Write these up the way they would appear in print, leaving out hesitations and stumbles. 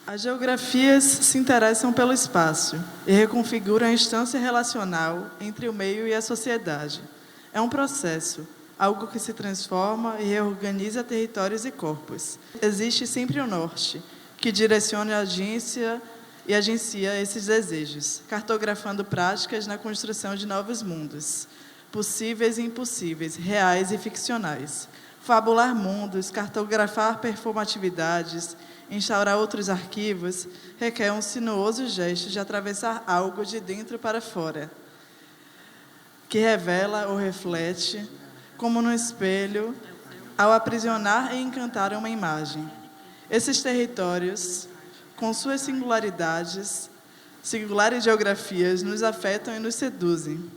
As geografias se interessam pelo espaço e reconfiguram a instância relacional entre o meio e a sociedade. É um processo, algo que se transforma e reorganiza territórios e corpos. Existe sempre o norte, que direciona a agência e agencia esses desejos, cartografando práticas na construção de novos mundos, possíveis e impossíveis, reais e ficcionais. Fabular mundos, cartografar performatividades, instaurar outros arquivos, requer um sinuoso gesto de atravessar algo de dentro para fora, que revela ou reflete, como no espelho, ao aprisionar e encantar uma imagem. Esses territórios, com suas singulares geografias, nos afetam e nos seduzem,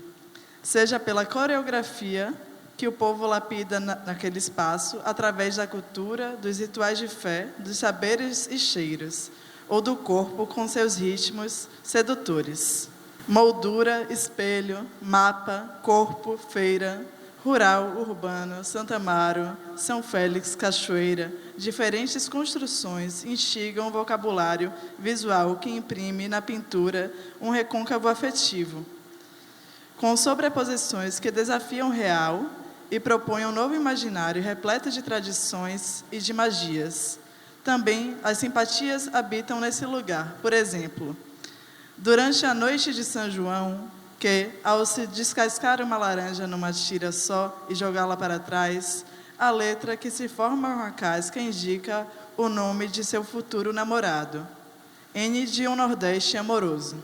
seja pela coreografia que o povo lapida naquele espaço, através da cultura, dos rituais de fé, dos saberes e cheiros, ou do corpo com seus ritmos sedutores. Moldura, espelho, mapa, corpo, feira, rural, urbano, Santa Amaro, São Félix, Cachoeira, diferentes construções instigam o vocabulário visual que imprime na pintura um recôncavo afetivo, com sobreposições que desafiam o real e propõem um novo imaginário repleto de tradições e de magias. Também as simpatias habitam nesse lugar. Por exemplo, durante a noite de São João, que, ao se descascar uma laranja numa tira só e jogá-la para trás, a letra que se forma com a casca indica o nome de seu futuro namorado. N de um Nordeste amoroso.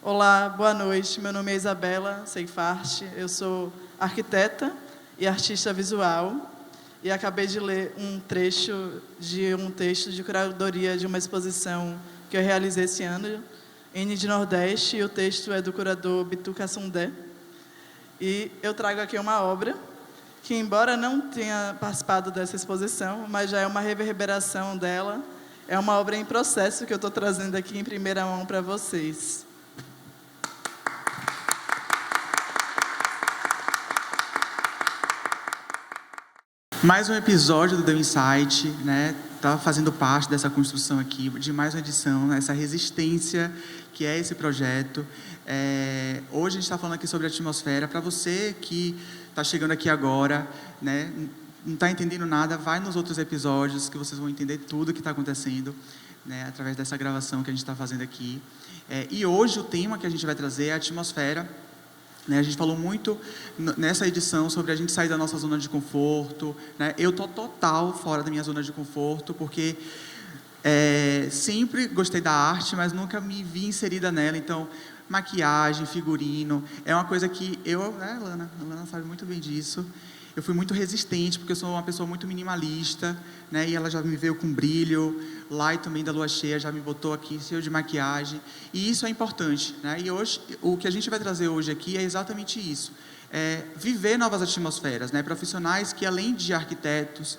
Olá, boa noite, meu nome é Isabela Seifart, eu sou arquiteta e artista visual e acabei de ler um trecho de um texto de curadoria de uma exposição que eu realizei esse ano, N de Nordeste, e o texto é do curador Bituca Sundé. E eu trago aqui uma obra que, embora não tenha participado dessa exposição, mas já é uma reverberação dela, é uma obra em processo que eu estou trazendo aqui em primeira mão para vocês. Mais um episódio do The Insight, né? Tá fazendo parte dessa construção aqui, de mais uma edição, né? Essa resistência que é esse projeto. Hoje a gente está falando aqui sobre a atmosfera. Para você que está chegando aqui agora, né? Não está entendendo nada, vai nos outros episódios que vocês vão entender tudo o que está acontecendo, né? Através dessa gravação que a gente está fazendo aqui. E hoje o tema que a gente vai trazer é a atmosfera. A gente falou muito nessa edição sobre a gente sair da nossa zona de conforto, né? Eu estou total fora da minha zona de conforto, porque sempre gostei da arte, mas nunca me vi inserida nela. Então, maquiagem, figurino, é uma coisa que eu... A Lana sabe muito bem disso. Eu fui muito resistente, porque eu sou uma pessoa muito minimalista, né? E ela já me veio com brilho, lá e também da lua cheia, já me botou aqui cheio de maquiagem. E isso é importante, né? E hoje, o que a gente vai trazer hoje aqui é exatamente isso. Viver novas atmosferas, né? Profissionais que, além de arquitetos,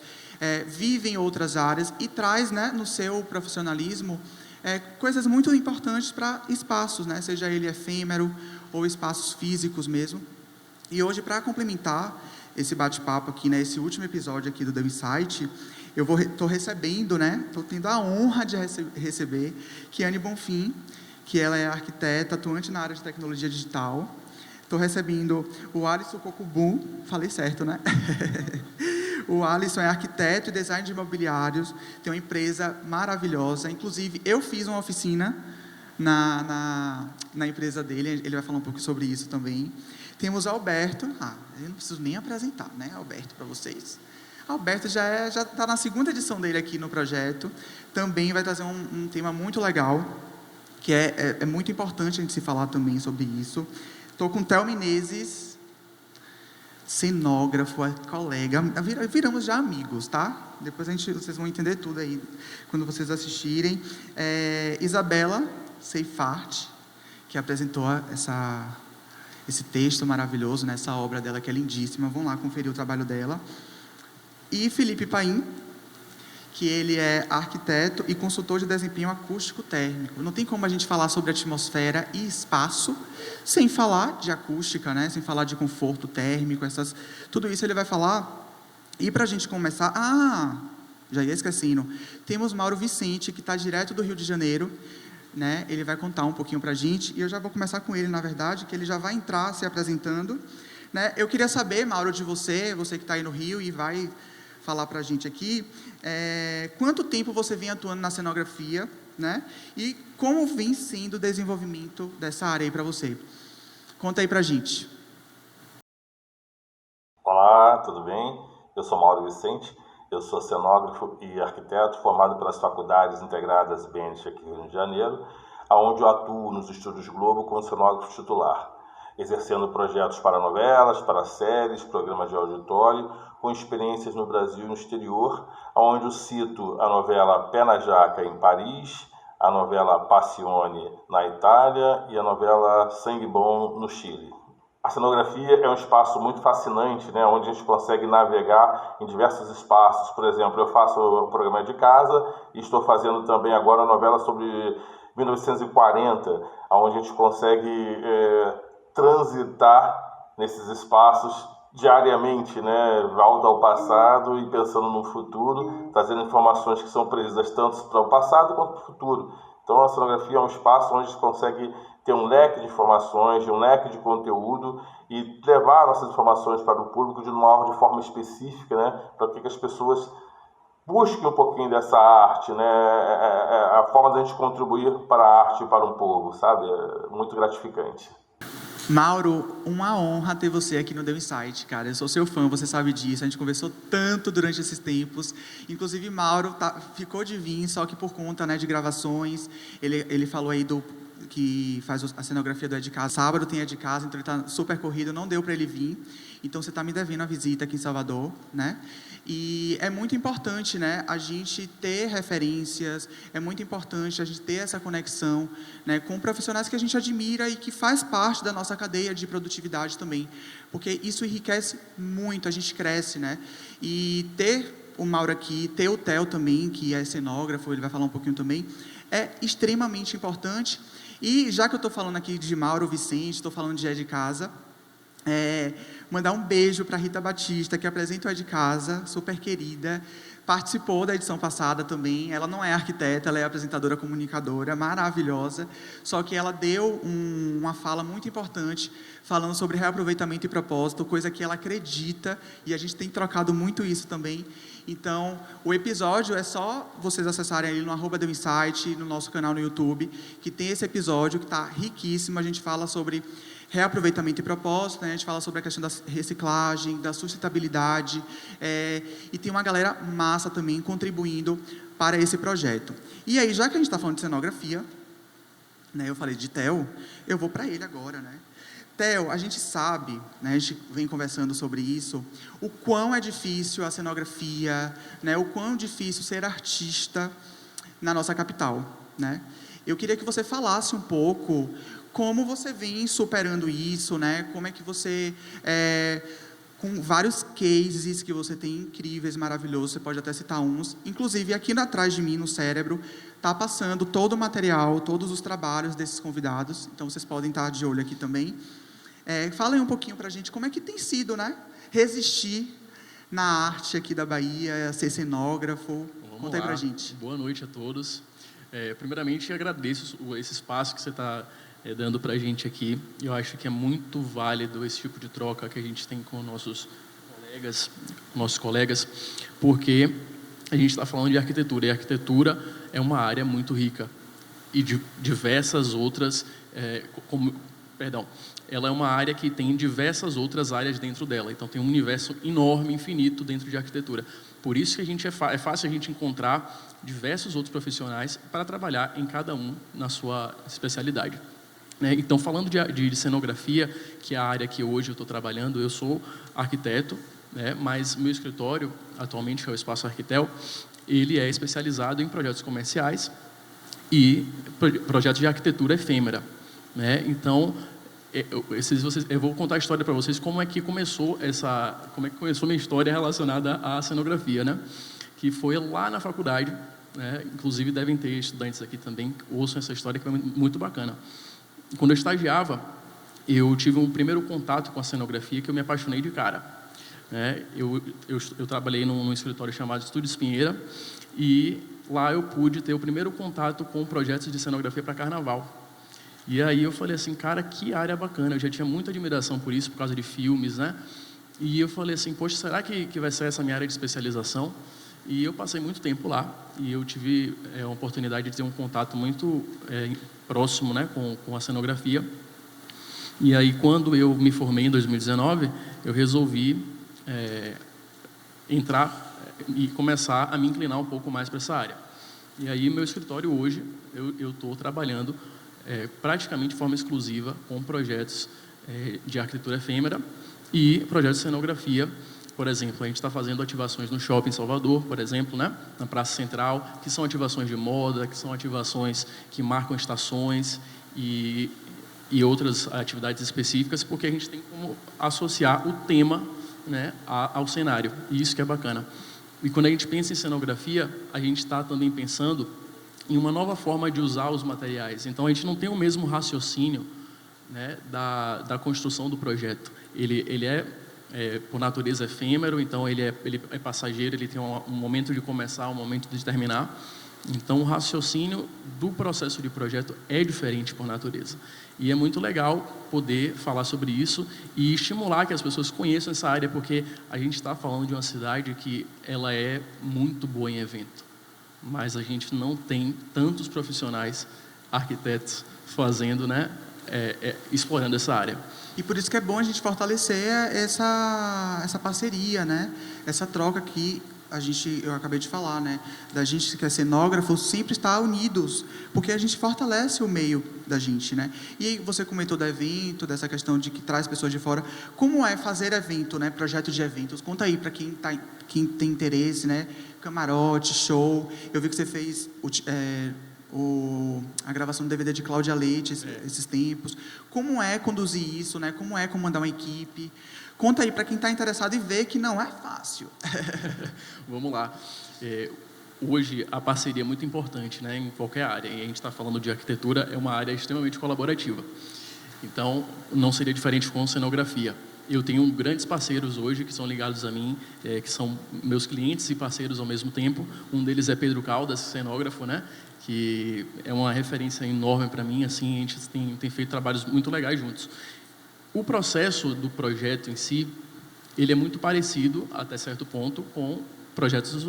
vivem outras áreas e traz, né, no seu profissionalismo, coisas muito importantes para espaços, né? Seja ele efêmero ou espaços físicos mesmo. E hoje, para complementar esse bate-papo aqui, né, esse último episódio aqui do The Insight, eu estou recebendo, né, estou tendo a honra de receber Kiane Bonfim, que ela é arquiteta, atuante na área de tecnologia digital. Estou recebendo o Alisson Cocubu, falei certo, né? O Alisson é arquiteto e design de imobiliários, tem uma empresa maravilhosa. Inclusive, eu fiz uma oficina na empresa dele, ele vai falar um pouco sobre isso também. Temos Alberto, eu não preciso nem apresentar, né, Alberto, para vocês. Alberto já está na segunda edição dele aqui no projeto, também vai trazer um tema muito legal, que é muito importante a gente se falar também sobre isso. Estou com o Theo Menezes, cenógrafo, colega, viramos já amigos, tá? Depois vocês vão entender tudo aí, quando vocês assistirem. Isabela Seifart, que apresentou esse texto maravilhoso, né, essa obra dela que é lindíssima, vão lá conferir o trabalho dela. E Felipe Paim, que ele é arquiteto e consultor de desempenho acústico-térmico. Não tem como a gente falar sobre atmosfera e espaço sem falar de acústica, né, sem falar de conforto térmico, tudo isso ele vai falar. E para a gente começar... já ia esquecendo. Temos Mauro Vicente, que está direto do Rio de Janeiro, né? Ele vai contar um pouquinho para a gente, e eu já vou começar com ele, na verdade, que ele já vai entrar se apresentando, né? Eu queria saber, Mauro, de você que está aí no Rio e vai falar para a gente aqui, quanto tempo você vem atuando na cenografia, né? E como vem sendo o desenvolvimento dessa área aí para você? Conta aí para a gente. Olá, tudo bem? Eu sou Mauro Vicente, eu sou cenógrafo e arquiteto formado pelas Faculdades Integradas BNT aqui no Rio de Janeiro, onde eu atuo nos Estúdios Globo como cenógrafo titular, exercendo projetos para novelas, para séries, programas de auditório, com experiências no Brasil e no exterior, onde eu cito a novela Pé na Jaca em Paris, a novela Passione na Itália e a novela Sangue Bom no Chile. A cenografia é um espaço muito fascinante, né, onde a gente consegue navegar em diversos espaços. Por exemplo, eu faço o programa de casa e estou fazendo também agora uma novela sobre 1940, onde a gente consegue transitar nesses espaços diariamente, né, volta ao passado e pensando no futuro, trazendo informações que são precisas tanto para o passado quanto para o futuro. Então, a cenografia é um espaço onde a gente consegue ter um leque de informações, um leque de conteúdo e levar nossas informações para o público de forma específica, né, para que as pessoas busquem um pouquinho dessa arte, né, a forma de a gente contribuir para a arte e para um povo, sabe? É muito gratificante. Mauro, uma honra ter você aqui no The Insight, cara. Eu sou seu fã, você sabe disso. A gente conversou tanto durante esses tempos. Inclusive, Mauro ficou de vir, só que por conta, né, de gravações. Ele falou aí que faz a cenografia do É de Casa. Sábado tem É de Casa, então ele está super corrido, não deu para ele vir. Então, você está me devendo a visita aqui em Salvador, né? E é muito importante, né, a gente ter referências, é muito importante a gente ter essa conexão, né, com profissionais que a gente admira e que faz parte da nossa cadeia de produtividade também, porque isso enriquece muito, a gente cresce, né? E ter o Mauro aqui, ter o Theo também, que é cenógrafo, ele vai falar um pouquinho também, é extremamente importante. E já que eu estou falando aqui de Mauro Vicente, estou falando de É de Casa, mandar um beijo para Rita Batista, que apresenta o É de Casa, super querida, participou da edição passada também. Ela não é arquiteta, ela é apresentadora comunicadora, maravilhosa, só que ela deu uma fala muito importante, falando sobre reaproveitamento e propósito, coisa que ela acredita, e a gente tem trocado muito isso também. Então, o episódio é só vocês acessarem ali no @The Insight, no nosso canal no YouTube, que tem esse episódio que está riquíssimo. A gente fala sobre reaproveitamento e propósito, né? A gente fala sobre a questão da reciclagem, da sustentabilidade, e tem uma galera massa também contribuindo para esse projeto. E aí, já que a gente está falando de cenografia, né, eu falei de Theo, eu vou para ele agora, né? Theo, a gente sabe, né, a gente vem conversando sobre isso, o quão é difícil a cenografia, né, o quão difícil ser artista na nossa capital, né? Eu queria que você falasse um pouco como você vem superando isso, né? Como é que você, com vários cases que você tem incríveis, maravilhosos, você pode até citar uns, inclusive aqui atrás de mim, no Cérebro, está passando todo o material, todos os trabalhos desses convidados, então vocês podem estar de olho aqui também. Fala aí um pouquinho para a gente como é que tem sido, né? Resistir na arte aqui da Bahia, ser cenógrafo. Conta aí para a gente. Boa noite a todos. Primeiramente, agradeço esse espaço que você está dando para a gente aqui. Eu acho que é muito válido esse tipo de troca que a gente tem com nossos colegas, porque a gente está falando de arquitetura, e a arquitetura é uma área muito rica, e de diversas outras, ela é uma área que tem diversas outras áreas dentro dela, então tem um universo enorme, infinito dentro de arquitetura. Por isso que é fácil a gente encontrar diversos outros profissionais para trabalhar em cada um na sua especialidade. Então, falando de cenografia, que é a área que hoje eu estou trabalhando, eu sou arquiteto, né, mas meu escritório, atualmente, que é o Espaço Arquitel, ele é especializado em projetos comerciais e projetos de arquitetura efêmera, né? Então, eu vou contar a história para vocês como é que começou minha história relacionada à cenografia, né? Que foi lá na faculdade, né? Inclusive devem ter estudantes aqui também que ouçam essa história, que é muito bacana. Quando eu estagiava, eu tive um primeiro contato com a cenografia que eu me apaixonei de cara. né? Eu trabalhei num escritório chamado Estúdio Espinheira e lá eu pude ter o primeiro contato com projetos de cenografia para carnaval. E aí eu falei assim, cara, que área bacana. Eu já tinha muita admiração por isso, por causa de filmes, né? E eu falei assim, poxa, será que vai ser essa minha área de especialização? E eu passei muito tempo lá e eu tive a oportunidade de ter um contato muito próximo, né, com a cenografia. E aí, quando eu me formei em 2019, eu resolvi entrar e começar a me inclinar um pouco mais para essa área. E aí, meu escritório hoje, eu estou trabalhando praticamente de forma exclusiva com projetos de arquitetura efêmera e projetos de cenografia. Por exemplo, a gente está fazendo ativações no Shopping Salvador, por exemplo, né? Na Praça Central, que são ativações de moda, que são ativações que marcam estações e outras atividades específicas, porque a gente tem como associar o tema, né, ao cenário, e isso que é bacana. E quando a gente pensa em cenografia, a gente está também pensando em uma nova forma de usar os materiais. Então, a gente não tem o mesmo raciocínio, né, da construção do projeto. Ele é por natureza efêmero, então ele é passageiro, ele tem um momento de começar, um momento de terminar. Então, o raciocínio do processo de projeto é diferente por natureza. E é muito legal poder falar sobre isso e estimular que as pessoas conheçam essa área, porque a gente está falando de uma cidade que ela é muito boa em evento, mas a gente não tem tantos profissionais, arquitetos, fazendo, né, explorando essa área. E por isso que é bom a gente fortalecer essa parceria, né? Essa troca que eu acabei de falar, né? Da gente que é cenógrafo sempre estar unidos, porque a gente fortalece o meio da gente, né? E aí você comentou do evento, dessa questão de que traz pessoas de fora. Como é fazer evento, né? Projeto de eventos. Conta aí para quem tem interesse, né? Camarote, show. Eu vi que você fez a gravação do DVD de Cláudia Leite esses tempos. Como é conduzir isso, né? Como é comandar uma equipe? Conta aí para quem está interessado e vê que não é fácil. Vamos lá. Hoje a parceria é muito importante, né, em qualquer área. E a gente está falando de arquitetura, é uma área extremamente colaborativa. Então, não seria diferente com cenografia. Eu tenho grandes parceiros hoje que são ligados a mim, que são meus clientes e parceiros ao mesmo tempo. Um deles é Pedro Caldas, cenógrafo, né, que é uma referência enorme para mim. Assim, a gente tem feito trabalhos muito legais juntos. O processo do projeto em si, ele é muito parecido, até certo ponto, com projetos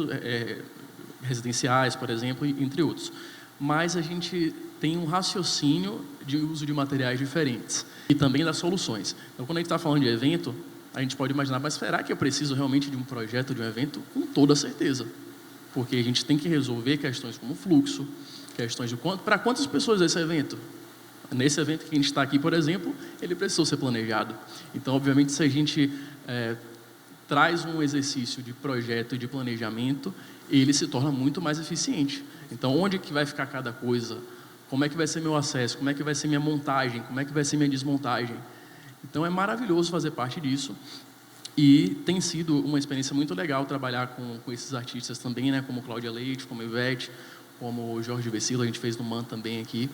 residenciais, por exemplo, entre outros. Mas a gente tem um raciocínio de uso de materiais diferentes e também das soluções. Então, quando a gente está falando de evento, a gente pode imaginar, mas será que eu preciso realmente de um projeto, de um evento? Com toda certeza. Porque a gente tem que resolver questões como fluxo, questões de para quantas pessoas é esse evento? Nesse evento que a gente está aqui, por exemplo, ele precisou ser planejado. Então, obviamente, se a gente traz um exercício de projeto e de planejamento, ele se torna muito mais eficiente. Então, onde que vai ficar cada coisa? Como é que vai ser meu acesso? Como é que vai ser minha montagem? Como é que vai ser minha desmontagem? Então, é maravilhoso fazer parte disso. E tem sido uma experiência muito legal trabalhar com esses artistas também, né? Como Cláudia Leite, como Ivete, como Jorge Vecilo, a gente fez no MAN também aqui.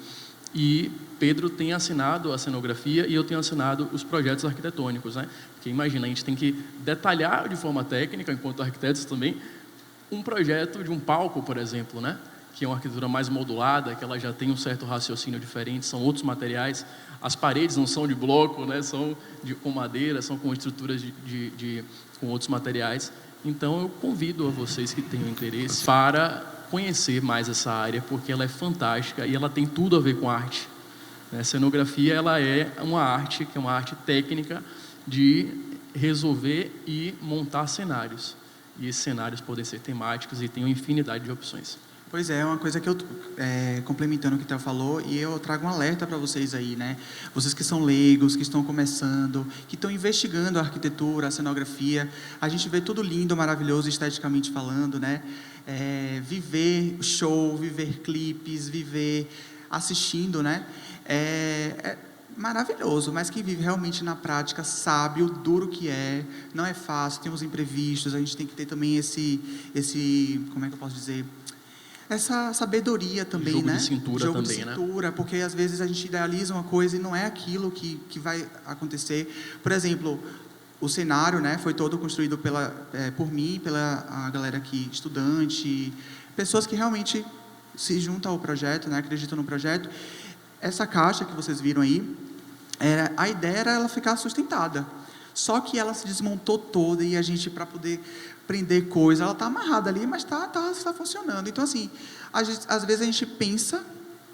E Pedro tem assinado a cenografia e eu tenho assinado os projetos arquitetônicos, né? Porque imagina, a gente tem que detalhar de forma técnica, enquanto arquitetos também, um projeto de um palco, por exemplo, né? Que é uma arquitetura mais modulada, que ela já tem um certo raciocínio diferente, são outros materiais. As paredes não são de bloco, né? São com madeira, são com estruturas com outros materiais. Então, eu convido a vocês que tenham interesse para conhecer mais essa área, porque ela é fantástica e ela tem tudo a ver com arte. A cenografia, ela é uma arte, que é uma arte técnica de resolver e montar cenários. E esses cenários podem ser temáticos e tem uma infinidade de opções. Pois é uma coisa que eu, complementando o que o Theo falou, e eu trago um alerta para vocês aí, né? Vocês que são leigos, que estão começando, que estão investigando a arquitetura, a cenografia, a gente vê tudo lindo, maravilhoso, esteticamente falando, né? Viver show, viver clipes, viver assistindo, né? É maravilhoso, mas quem vive realmente na prática sabe o duro que é, não é fácil, tem os imprevistos, a gente tem que ter também esse como é que eu posso dizer? Essa sabedoria também, jogo né? De cintura jogo também, de cintura, né? Porque às vezes a gente idealiza uma coisa e não é aquilo que vai acontecer. Por exemplo, o cenário, né, foi todo construído por mim, pela a galera aqui, estudante, pessoas que realmente se juntam ao projeto, né, acreditam no projeto. Essa caixa que vocês viram aí, a ideia era ela ficar sustentada. Só que ela se desmontou toda e a gente, para poder prender coisa, ela está amarrada ali, mas está funcionando. Então, assim, às vezes a gente pensa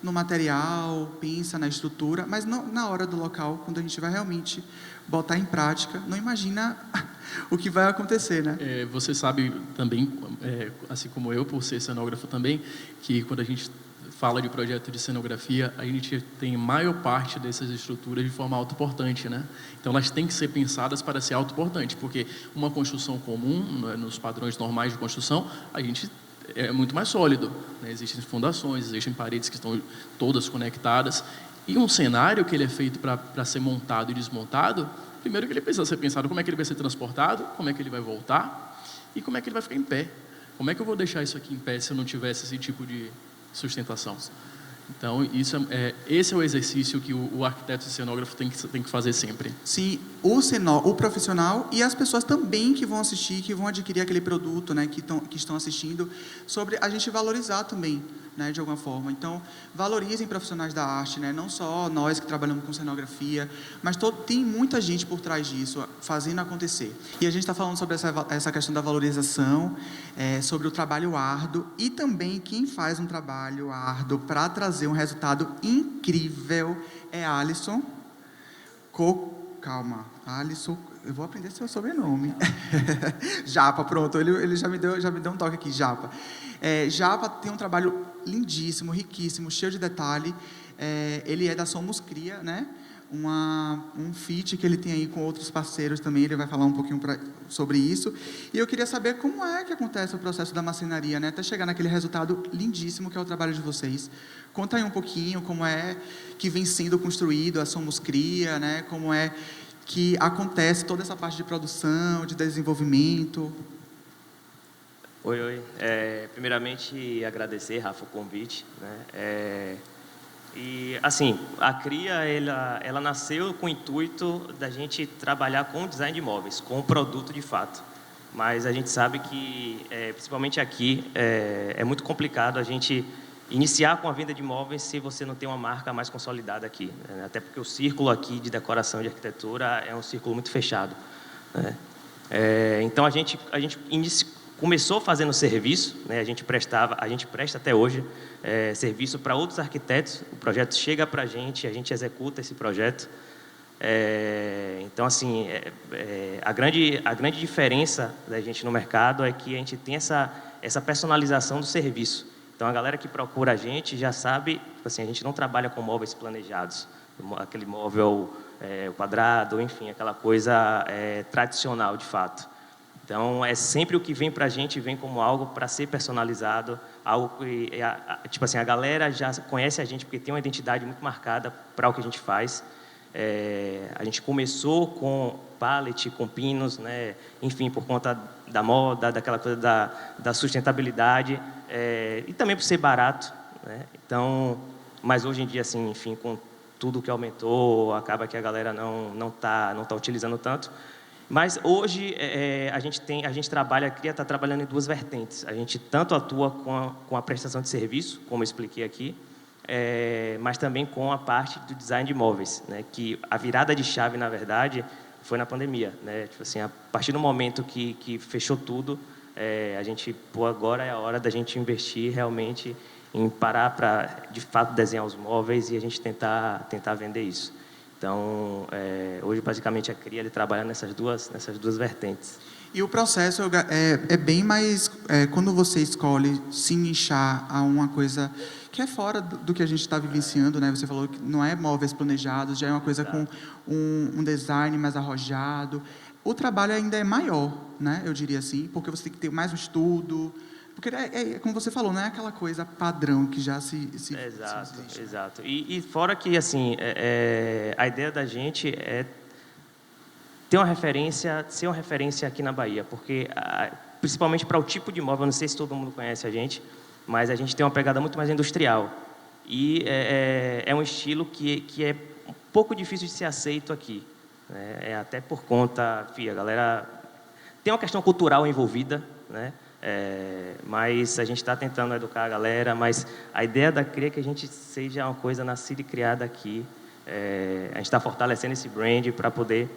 no material, pensa na estrutura, mas não, na hora do local, quando a gente vai realmente botar em prática, não imagina o que vai acontecer, né? Você sabe também, assim como eu, por ser cenógrafo também, que quando a gente fala de projeto de cenografia, a gente tem maior parte dessas estruturas de forma autoportante, né? Então, elas têm que ser pensadas para ser autoportante, porque uma construção comum, nos padrões normais de construção, a gente é muito mais sólido, né? Existem fundações, existem paredes que estão todas conectadas, e um cenário que ele é feito para ser montado e desmontado, primeiro que ele precisa ser pensado como é que ele vai ser transportado, como é que ele vai voltar, e como é que ele vai ficar em pé. Como é que eu vou deixar isso aqui em pé se eu não tivesse esse tipo de sustentação? Então, esse é o exercício que o arquiteto e cenógrafo tem que fazer sempre. Sim, o profissional e as pessoas também que vão assistir, que vão adquirir aquele produto, né, que estão assistindo, sobre a gente valorizar também, né, de alguma forma. Então, valorizem profissionais da arte, né, não só nós que trabalhamos com cenografia, mas tem muita gente por trás disso, fazendo acontecer. E a gente está falando sobre essa questão da valorização, sobre o trabalho árduo, e também quem faz um trabalho árduo para trazer um resultado incrível é Alisson. Calma, Alisson, eu vou aprender seu sobrenome. Japa, pronto, ele já me deu um toque aqui, Japa. Japa tem um trabalho lindíssimo, riquíssimo, cheio de detalhe. Ele é da Somos Cria, né? Um feat que ele tem aí com outros parceiros também, ele vai falar um pouquinho sobre isso. E eu queria saber como é que acontece o processo da marcenaria, né? Até chegar naquele resultado lindíssimo que é o trabalho de vocês. Conta aí um pouquinho como é que vem sendo construído a Somos Cria, né? Como é que acontece toda essa parte de produção, de desenvolvimento. Oi. Primeiramente, agradecer, Rafa, o convite, né? E, assim, a Cria, ela nasceu com o intuito da gente trabalhar com design de imóveis, com o produto de fato. Mas a gente sabe que, principalmente aqui, é muito complicado a gente iniciar com a venda de imóveis se você não tem uma marca mais consolidada aqui, né? Até porque o círculo aqui de decoração e de arquitetura é um círculo muito fechado, né? Então, a gente começou fazendo serviço, né? A gente presta até hoje serviço para outros arquitetos. O projeto chega para a gente executa esse projeto. Então, assim, a grande diferença da gente no mercado é que a gente tem essa personalização do serviço. Então, a galera que procura a gente já sabe, assim, a gente não trabalha com móveis planejados, aquele móvel quadrado, enfim, aquela coisa tradicional, de fato. Então, sempre o que vem para a gente vem como algo para ser personalizado, algo que, tipo assim, a galera já conhece a gente porque tem uma identidade muito marcada para o que a gente faz. A gente começou com pallet, com pinos, né? Enfim, por conta da moda, daquela coisa da sustentabilidade, e também por ser barato, né? Então, mas hoje em dia, assim, enfim, com tudo que aumentou, acaba que a galera não tá utilizando tanto. Mas hoje a gente trabalha, a Cria está trabalhando em duas vertentes. A gente tanto atua com a prestação de serviço, como eu expliquei aqui, mas também com a parte do design de imóveis, né? Que a virada de chave, na verdade, foi na pandemia, né? Tipo assim, a partir do momento que fechou tudo, a gente, agora é a hora da gente investir realmente em parar para, de fato, desenhar os móveis e a gente tentar vender isso. Então, hoje, basicamente, a Cria ele trabalha nessas duas vertentes. E o processo é bem mais... quando você escolhe se nichar a uma coisa que é fora do que a gente está vivenciando, né? Você falou que não é móveis planejados, já é uma coisa com um design mais arrojado. O trabalho ainda é maior, né? Eu diria assim, porque você tem que ter mais um estudo. Porque, como você falou, não é aquela coisa padrão que já se existe. Exato. E fora que, assim, a ideia da gente é ter uma referência, ser uma referência aqui na Bahia, porque, principalmente para o tipo de imóvel, não sei se todo mundo conhece a gente, mas a gente tem uma pegada muito mais industrial. E é um estilo que é um pouco difícil de ser aceito aqui. né? Até por conta, a galera tem uma questão cultural envolvida, né? Mas a gente está tentando educar a galera, mas a ideia da CRIA é que a gente seja uma coisa nascida e criada aqui. A gente está fortalecendo esse brand para poder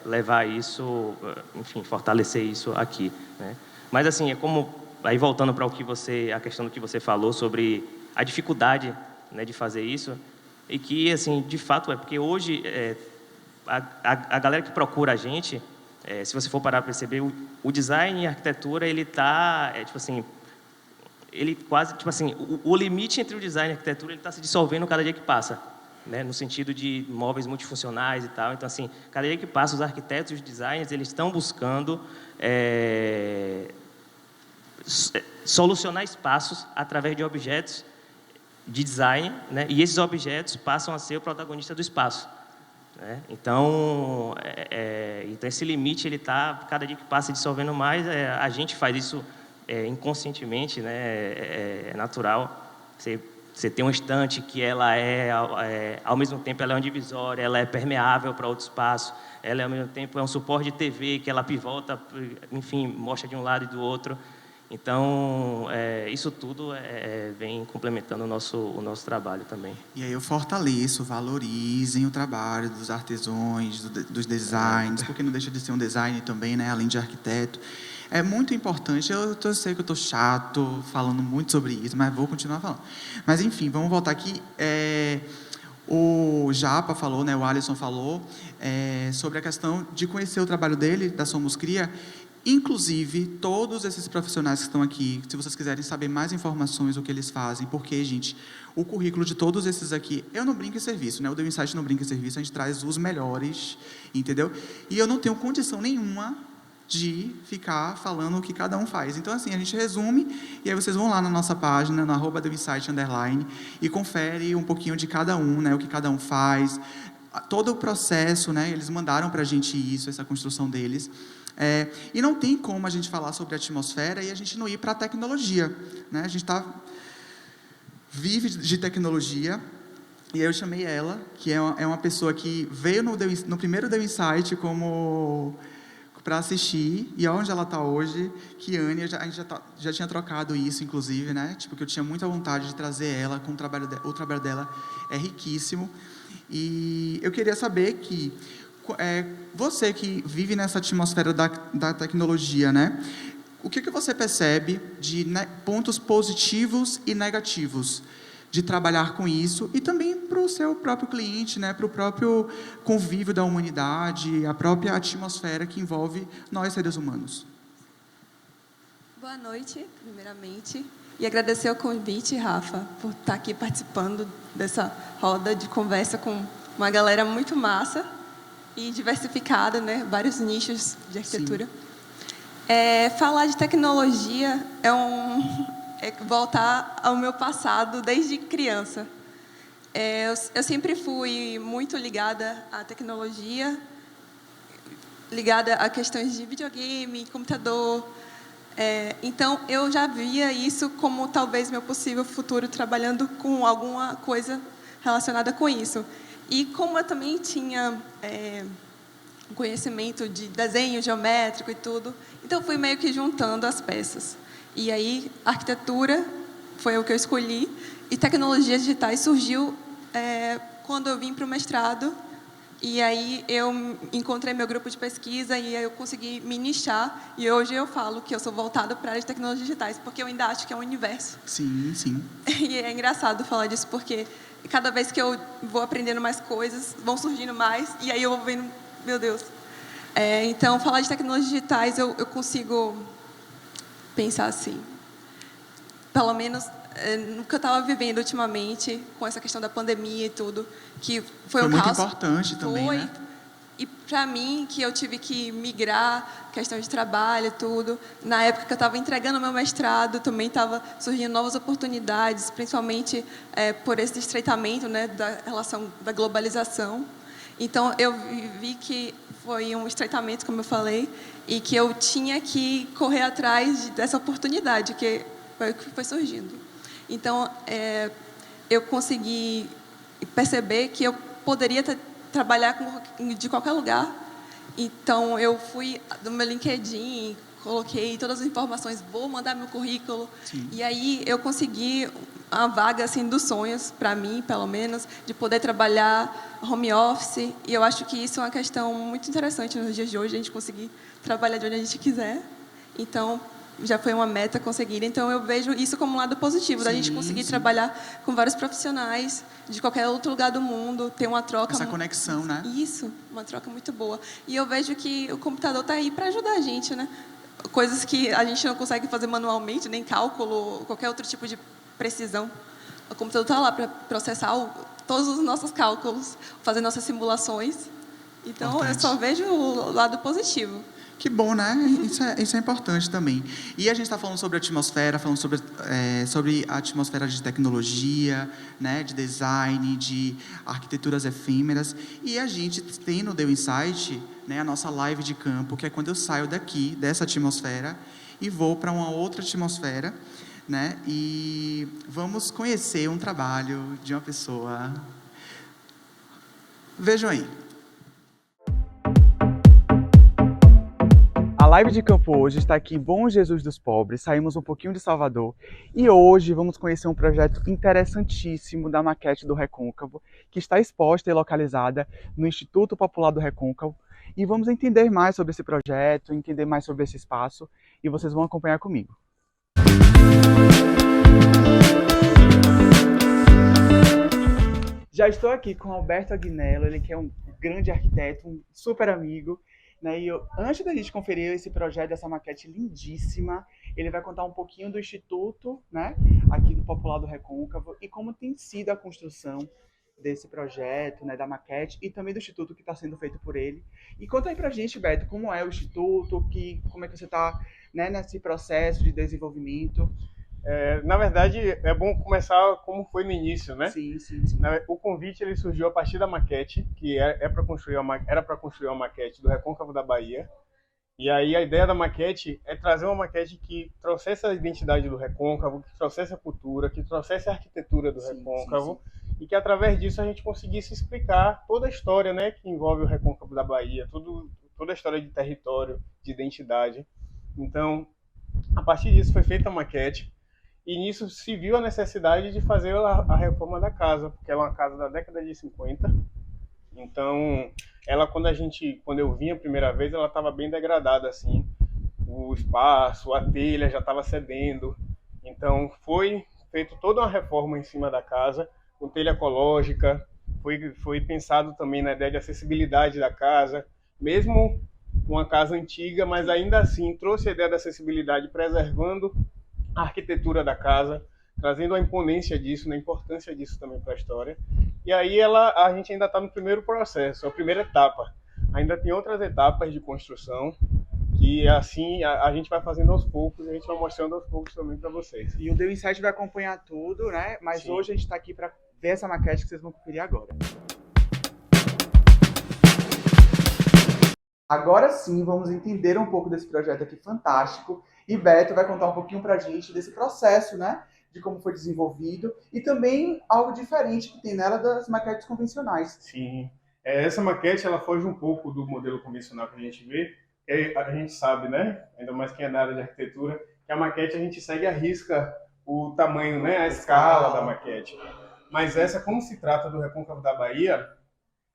levar isso, enfim, fortalecer isso aqui, né? Mas assim, é como, aí voltando para a questão do que você falou sobre a dificuldade, né, de fazer isso, e que, assim, de fato é porque hoje a galera que procura a gente, se você for parar para perceber, o design e a arquitetura, ele está, tipo assim, ele quase, tipo assim, o limite entre o design e a arquitetura, ele está se dissolvendo cada dia que passa, né, no sentido de móveis multifuncionais e tal. Então, assim, cada dia que passa, os arquitetos e os designers, eles estão buscando solucionar espaços através de objetos de design, né, e esses objetos passam a ser o protagonista do espaço, né? Então, então esse limite, ele está, cada dia que passa, se dissolvendo mais. A gente faz isso inconscientemente, né? É natural. Você tem uma estante que ela ao mesmo tempo, ela é um divisório, ela é permeável para outro espaço, ela, ao mesmo tempo, é um suporte de TV que ela pivota, enfim, mostra de um lado e do outro. Então, isso tudo vem complementando o nosso trabalho também. E aí eu fortaleço, valorizem o trabalho dos artesãos, dos designs, porque não deixa de ser um design também, né, além de arquiteto. É muito importante. Eu sei que eu estou chato falando muito sobre isso, mas vou continuar falando. Mas, enfim, vamos voltar aqui. O Japa falou, né, o Alisson falou sobre a questão de conhecer o trabalho dele, da Somos Cria. Inclusive, todos esses profissionais que estão aqui, se vocês quiserem saber mais informações do que eles fazem, porque, gente, o currículo de todos esses aqui, eu não brinco em serviço, né? O The Insight não brinca em serviço, a gente traz os melhores, entendeu? E eu não tenho condição nenhuma de ficar falando o que cada um faz. Então, assim, a gente resume, e aí vocês vão lá na nossa página, no @TheInsight_, e confere um pouquinho de cada um, né? O que cada um faz, todo o processo, né? Eles mandaram para a gente isso, essa construção deles. E não tem como a gente falar sobre a atmosfera e a gente não ir para a tecnologia, né? A gente vive de tecnologia, e aí eu chamei ela, que é uma pessoa que veio no primeiro The Insight para assistir, e onde ela está hoje, Kiane, a gente já tinha trocado isso, inclusive, né? Tipo, que eu tinha muita vontade de trazer ela, com o trabalho dela é riquíssimo, e eu queria saber que você que vive nessa atmosfera da tecnologia, né? O que você percebe de pontos positivos e negativos de trabalhar com isso, e também para o seu próprio cliente, né? Para o próprio convívio da humanidade, a própria atmosfera que envolve nós, seres humanos? Boa noite, primeiramente. E agradecer o convite, Rafa, por estar aqui participando dessa roda de conversa com uma galera muito massa e diversificada, né? Vários nichos de arquitetura. Falar de tecnologia é voltar ao meu passado desde criança. Eu sempre fui muito ligada à tecnologia, ligada a questões de videogame, computador. Então, eu já via isso como talvez meu possível futuro trabalhando com alguma coisa relacionada com isso. E como eu também tinha conhecimento de desenho geométrico e tudo, então eu fui meio que juntando as peças. E aí, arquitetura foi o que eu escolhi, e tecnologias digitais surgiu quando eu vim para o mestrado, e aí eu encontrei meu grupo de pesquisa e aí eu consegui me nichar, e hoje eu falo que eu sou voltada para a área de tecnologias digitais, porque eu ainda acho que é um universo. Sim, sim. E é engraçado falar disso, porque cada vez que eu vou aprendendo mais coisas, vão surgindo mais, e aí eu vou vendo, meu Deus. Então, falar de tecnologias digitais, eu consigo pensar assim, pelo menos no que eu estava vivendo ultimamente, com essa questão da pandemia e tudo, que foi um muito caos. Importante também, né? E para mim, que eu tive que migrar, questão de trabalho e tudo, na época que eu estava entregando meu mestrado, também estava surgindo novas oportunidades, principalmente por esse estreitamento, né, da relação da globalização. Então, eu vi que foi um estreitamento, como eu falei, e que eu tinha que correr atrás dessa oportunidade, que foi o que foi surgindo. Então, eu consegui perceber que eu poderia ter trabalhar de qualquer lugar. Então, eu fui do meu LinkedIn, coloquei todas as informações, vou mandar meu currículo. Sim. E aí eu consegui uma vaga assim dos sonhos, para mim, pelo menos, de poder trabalhar home office. E eu acho que isso é uma questão muito interessante nos dias de hoje, a gente conseguir trabalhar de onde a gente quiser. Então, já foi uma meta conseguida. Então, eu vejo isso como um lado positivo, da gente conseguir trabalhar com vários profissionais de qualquer outro lugar do mundo, ter uma troca... Essa conexão, né? Isso, uma troca muito boa. E eu vejo que o computador está aí para ajudar a gente, né? Coisas que a gente não consegue fazer manualmente, nem cálculo, qualquer outro tipo de precisão. O computador está lá para processar todos os nossos cálculos, fazer nossas simulações. Então, Importante. eu só vejo o lado positivo. Que bom, né? Isso é importante também. E a gente está falando sobre a atmosfera, falando sobre a atmosfera de tecnologia, né? De design, de arquiteturas efêmeras. E a gente tem no Deu Insight, né? A nossa live de campo, que é quando eu saio daqui, dessa atmosfera, e vou para uma outra atmosfera, né? E vamos conhecer um trabalho de uma pessoa. Vejam aí. A live de campo hoje está aqui em Bom Jesus dos Pobres, saímos um pouquinho de Salvador e hoje vamos conhecer um projeto interessantíssimo da maquete do Recôncavo, que está exposta e localizada no Instituto Popular do Recôncavo, e vamos entender mais sobre esse projeto, entender mais sobre esse espaço, e vocês vão acompanhar comigo. Já estou aqui com Alberto Agnello, ele que é um grande arquiteto, um super amigo, né? E antes da gente conferir esse projeto, essa maquete lindíssima, ele vai contar um pouquinho do Instituto, né, aqui do Popular do Recôncavo, e como tem sido a construção desse projeto, né, da maquete, e também do Instituto que está sendo feito por ele. E conta aí pra gente, Beto, como é o Instituto, como é que você está, né, nesse processo de desenvolvimento. Na verdade, é bom começar como foi no início, né? Sim. O convite ele surgiu a partir da maquete, que era para construir uma maquete do Recôncavo da Bahia. E aí a ideia da maquete é trazer uma maquete que trouxesse a identidade do Recôncavo, que trouxesse a cultura, que trouxesse a arquitetura do Recôncavo, e que através disso a gente conseguisse explicar toda a história, né, que envolve o Recôncavo da Bahia, toda a história de território, de identidade. Então, a partir disso foi feita a maquete. E nisso se viu a necessidade de fazer a reforma da casa, porque ela é uma casa da década de 50. Então, ela quando eu vim a primeira vez, ela estava bem degradada assim. O espaço, a telha já estava cedendo. Então, foi feita toda uma reforma em cima da casa, com telha ecológica. Foi pensado também na ideia de acessibilidade da casa, mesmo uma casa antiga, mas ainda assim trouxe a ideia da acessibilidade, preservando a arquitetura da casa, trazendo a imponência disso, a importância disso também para a história. E aí a gente ainda está no primeiro processo, a primeira etapa. Ainda tem outras etapas de construção que assim a gente vai fazendo aos poucos e a gente vai mostrando aos poucos também para vocês. E o Deu Insight vai acompanhar tudo, né? Mas Sim. Hoje a gente está aqui para ver essa maquete que vocês vão conferir agora. Agora sim, vamos entender um pouco desse projeto aqui fantástico. E Beto vai contar um pouquinho pra gente desse processo, né? De como foi desenvolvido e também algo diferente que tem nela das maquetes convencionais. Sim. Essa maquete, ela foge um pouco do modelo convencional que a gente vê. A gente sabe, né? Ainda mais quem é da área de arquitetura, que a maquete a gente segue à risca o tamanho, né? A escala da maquete. Mas essa, como se trata do Recôncavo da Bahia,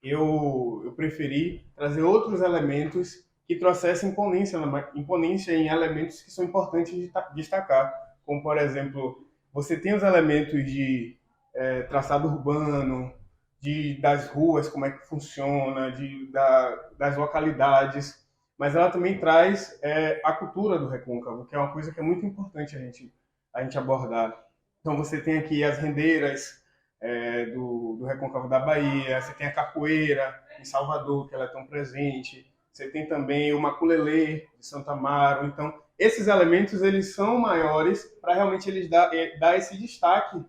eu preferi trazer outros elementos que trouxessem imponência em elementos que são importantes de destacar, como, por exemplo, você tem os elementos de traçado urbano, das ruas, como é que funciona, das localidades, mas ela também traz a cultura do Recôncavo, que é uma coisa que é muito importante a gente abordar. Então você tem aqui as rendeiras do Recôncavo da Bahia, você tem a capoeira em Salvador, que ela é tão presente, você tem também o maculelê de Santa Amaro. Então, esses elementos eles são maiores para realmente eles dar esse destaque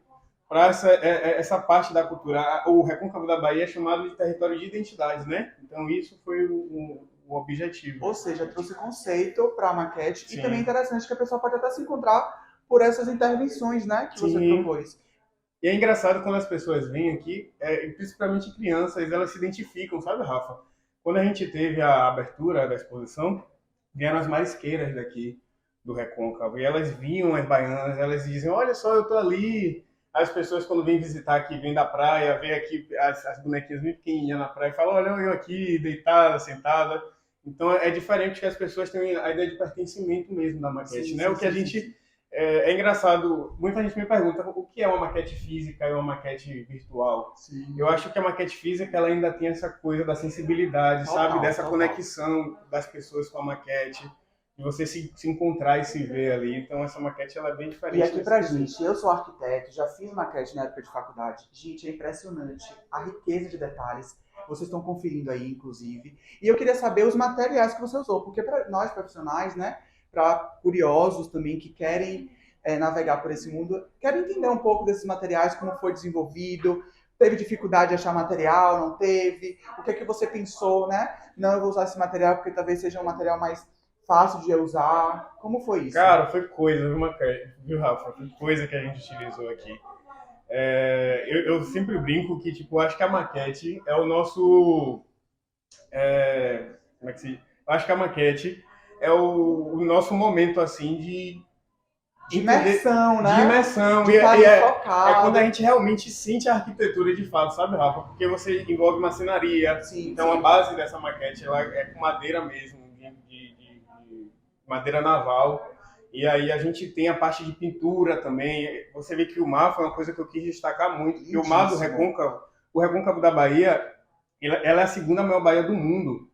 para essa parte da cultura. O Recôncavo da Bahia é chamado de território de identidade, né? Então, isso foi o objetivo. Ou seja, trouxe conceito para a maquete. Sim. E também é interessante que a pessoa pode até se encontrar por essas intervenções, né? Que você propôs. E é engraçado quando as pessoas vêm aqui, principalmente crianças, elas se identificam, sabe, Rafa? Quando a gente teve a abertura da exposição, vieram as marisqueiras daqui do Recôncavo, e elas viam as baianas, elas dizem, olha só, eu tô ali. As pessoas, quando vêm visitar aqui, vêm da praia, vêm aqui as bonequinhas muito pequenininhas na praia, e falam, olha eu aqui, deitada, sentada. Então, é diferente que as pessoas têm a ideia de pertencimento mesmo da maquete, né? O que a gente... É engraçado, muita gente me pergunta o que é uma maquete física e uma maquete virtual. Sim. Eu acho que a maquete física ela ainda tem essa coisa da sensibilidade, Total, sabe? Dessa total. conexão das pessoas com a maquete, de você se encontrar e se ver ali. Então, essa maquete ela é bem diferente. E aqui nesse pra quesito. gente, eu sou arquiteto, já fiz maquete na época de faculdade. Gente, é impressionante a riqueza de detalhes. Vocês estão conferindo aí, inclusive. E eu queria saber os materiais que você usou, porque para nós profissionais, né, para curiosos também que querem navegar por esse mundo, quero entender um pouco desses materiais, como foi desenvolvido, teve dificuldade de achar material, não teve, o que é que você pensou, né? Não, eu vou usar esse material porque talvez seja um material mais fácil de usar. Como foi isso? Cara, foi coisa, viu, Rafa? Foi coisa que a gente utilizou aqui. Eu sempre brinco que, tipo, acho que a maquete é o nosso... como é que se... Acho que a maquete é o nosso momento, assim, de imersão, né? De imersão. De estar ali focado. É quando a gente realmente sente a arquitetura de fato, sabe, Rafa? Porque você envolve marcenaria. Sim, então, sim. a base dessa maquete ela é com madeira mesmo, de madeira naval. E aí a gente tem a parte de pintura também. Você vê que o mar foi uma coisa que eu quis destacar muito. Porque o mar do Recôncavo, o Recôncavo da Bahia, ela é a segunda maior baía do mundo.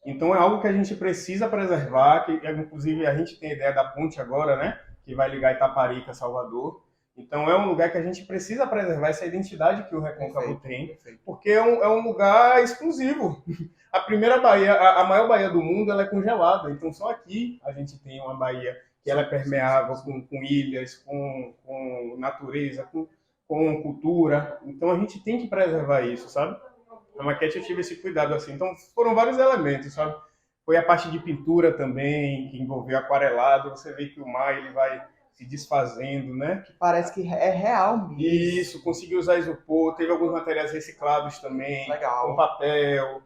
Então é algo que a gente precisa preservar, que inclusive a gente tem a ideia da ponte agora, né? Que vai ligar Itaparica a Salvador. Então é um lugar que a gente precisa preservar essa identidade que o Recôncavo tem, porque é um lugar exclusivo. A primeira baía, a maior baía do mundo, ela é congelada. Então só aqui a gente tem uma baía que ela é permeável com ilhas, com natureza, com cultura. Então a gente tem que preservar isso, sabe? Na maquete eu tive esse cuidado assim. Então foram vários elementos, sabe? Foi a parte de pintura também, que envolveu aquarelado. Você vê que o mar ele vai se desfazendo, né? Que parece que é real mesmo. Isso, conseguiu usar isopor. Teve alguns materiais reciclados também. Legal. Com papel,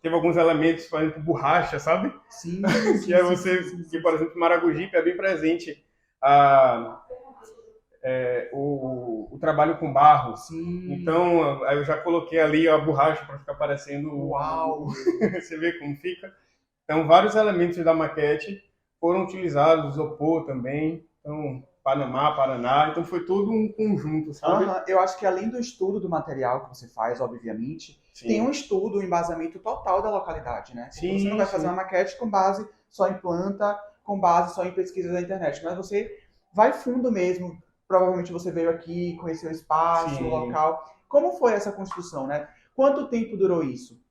Teve alguns elementos, por exemplo, borracha, sabe? Sim. Que é você... Que, por exemplo, Maragogipe é bem presente o trabalho com barro. Sim. Então, eu já coloquei ali a borracha para ficar parecendo... Uau! Você vê como fica? Então, vários elementos da maquete foram utilizados, isopor também, então, Panamá, Paraná, então foi todo um conjunto, sabe? Eu acho que além do estudo do material que você faz, obviamente, Sim. tem um estudo, um embasamento total da localidade, né? Sim, você não vai fazer uma maquete com base só em planta, com base só em pesquisa da internet, mas você vai fundo mesmo. Provavelmente você veio aqui, conheceu o espaço, Sim. o local. Como foi essa construção, né? Quanto tempo durou isso?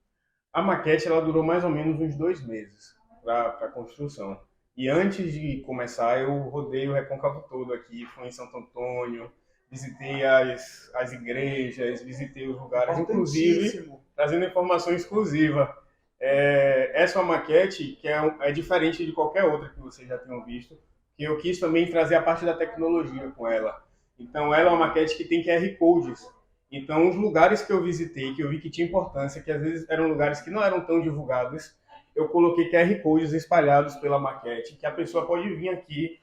A maquete ela durou mais ou menos uns 2 meses para a construção. E antes de começar, eu rodei o Recôncavo todo aqui, fui em Santo Antônio, visitei as igrejas, visitei os lugares, inclusive trazendo informação exclusiva. Essa é uma maquete que é diferente de qualquer outra que vocês já tenham visto, que eu quis também trazer a parte da tecnologia com ela. Então, ela é uma maquete que tem QR Codes. Então, os lugares que eu visitei, que eu vi que tinha importância, que às vezes eram lugares que não eram tão divulgados, eu coloquei QR Codes espalhados pela maquete, que a pessoa pode vir aqui,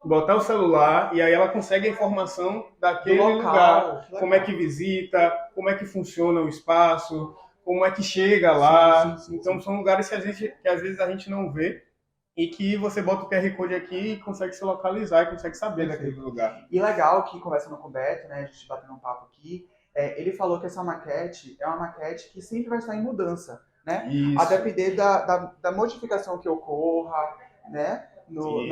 botar o celular, e aí ela consegue a informação daquele lugar. Como é que visita, como é que funciona o espaço, como é que chega lá. Sim. Então, são lugares que às vezes a gente não vê, e que você bota o QR Code aqui e consegue se localizar e consegue saber daquele lugar. E legal que, conversando com o Beto, né, a gente batendo um papo aqui, ele falou que essa maquete é uma maquete que sempre vai estar em mudança, né? Isso. A depender da modificação que ocorra, né? No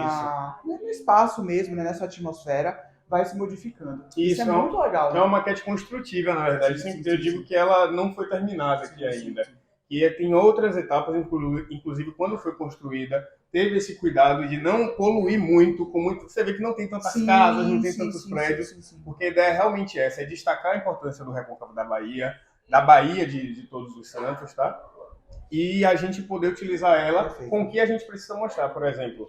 espaço mesmo, né, nessa atmosfera, vai se modificando. Isso é muito legal. Né? É uma maquete construtiva, na verdade. Eu digo que ela não foi terminada aqui ainda. E tem outras etapas, inclusive quando foi construída, teve esse cuidado de não poluir muito, você vê que não tem tantas casas, não tem tantos prédios, porque a ideia é realmente essa, é destacar a importância do Recôncavo da Bahia de Todos os Santos, tá? E a gente poder utilizar ela com o que a gente precisa mostrar. Por exemplo,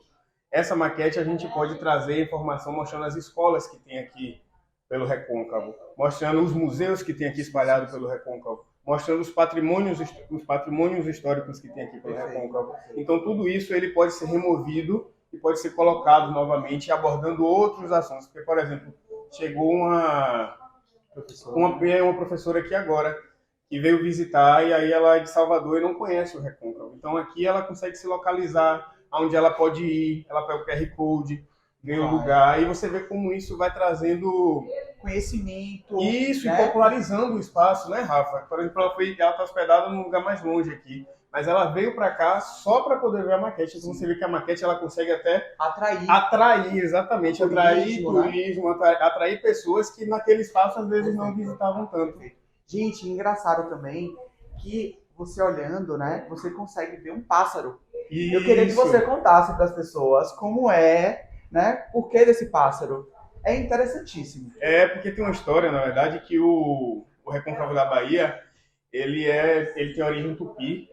essa maquete a gente pode trazer informação mostrando as escolas que tem aqui pelo Recôncavo, mostrando os museus que tem aqui espalhados pelo Recôncavo, mostrando os patrimônios históricos que tem aqui pelo Recôncavo. Então, tudo isso ele pode ser removido e pode ser colocado novamente, abordando outros assuntos. Porque, por exemplo, chegou uma professora aqui agora, que veio visitar, e aí ela é de Salvador e não conhece o Recôncavo. Então, aqui ela consegue se localizar, aonde ela pode ir, ela pega o QR Code, vê o lugar, e você vê como isso vai trazendo conhecimento. Isso, né? E popularizando o espaço, né, Rafa? Por exemplo, ela está hospedada num lugar mais longe aqui, mas ela veio para cá só para poder ver a maquete. Então você vê que a maquete ela consegue até atrair, exatamente, turismo, atrair pessoas que naquele espaço às vezes não visitavam tanto. Gente, engraçado também que você olhando, né, você consegue ver um pássaro. Isso. Eu queria que você contasse para as pessoas como é, né, por que desse pássaro. É interessantíssimo. É, porque tem uma história, na verdade, que o Recôncavo da Bahia, ele tem origem tupi.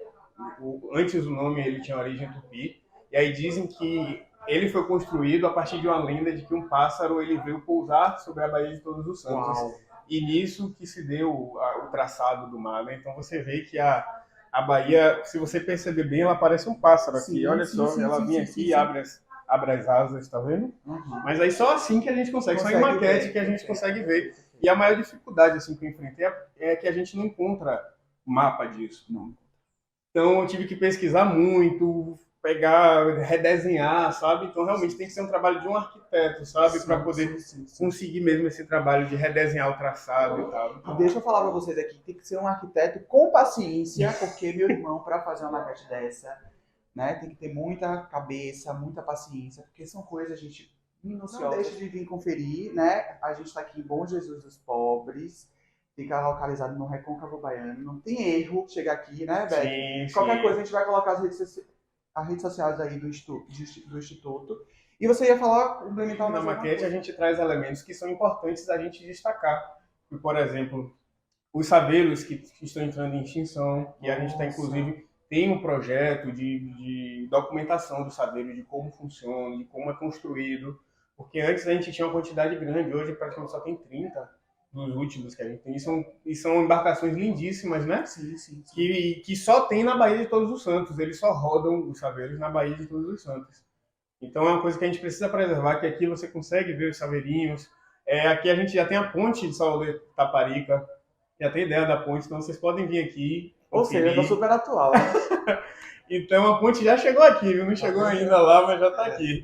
Antes do nome, ele tinha origem tupi. E aí dizem que ele foi construído a partir de uma lenda de que um pássaro ele veio pousar sobre a Baía de Todos os Santos. Uau. E nisso que se deu o traçado do mar, né? Então você vê que a Bahia, se você perceber bem, ela parece um pássaro aqui. Sim, Olha sim, só, sim, ela sim, vinha sim, aqui sim, e abre as asas, tá vendo? Uhum. Mas aí só assim que a gente consegue só em maquete ver. que a gente consegue ver. E a maior dificuldade assim, que eu enfrentei é que a gente não encontra mapa disso. Não. Então eu tive que pesquisar muito, redesenhar, sabe? Então realmente tem que ser um trabalho de um arquiteto, sabe? Para poder conseguir mesmo esse trabalho de redesenhar o traçado e tal. E deixa eu falar para vocês aqui, tem que ser um arquiteto com paciência, porque meu irmão, para fazer uma maquete dessa, né, tem que ter muita cabeça, muita paciência, porque são coisas, gente, minuciosas. Não deixe de vir conferir, né? A gente está aqui em Bom Jesus dos Pobres, fica localizado no Recôncavo Baiano, não tem erro chegar aqui, né, Beto? Sim, Qualquer coisa a gente vai colocar as redes sociais aí do Instituto. E você ia falar, complementar Na maquete a gente traz elementos que são importantes a gente destacar. Por exemplo, os sabelos que estão entrando em extinção, e a gente está, inclusive, tem um projeto de documentação do saber, de como funciona, de como é construído, porque antes a gente tinha uma quantidade grande, hoje praticamente só tem 30 dos últimos que a gente tem, e são embarcações lindíssimas, né? Sim, sim, sim. Que só tem na Baía de Todos os Santos, eles só rodam os saveiros na Baía de Todos os Santos. Então é uma coisa que a gente precisa preservar, que aqui você consegue ver os saveirinhos, aqui a gente já tem a ponte de Salvador Taparica, já tem ideia da ponte, então vocês podem vir aqui. Ou seja, eu tô super atual, né? Então a ponte já chegou aqui, viu? Não chegou ainda lá, mas já está aqui.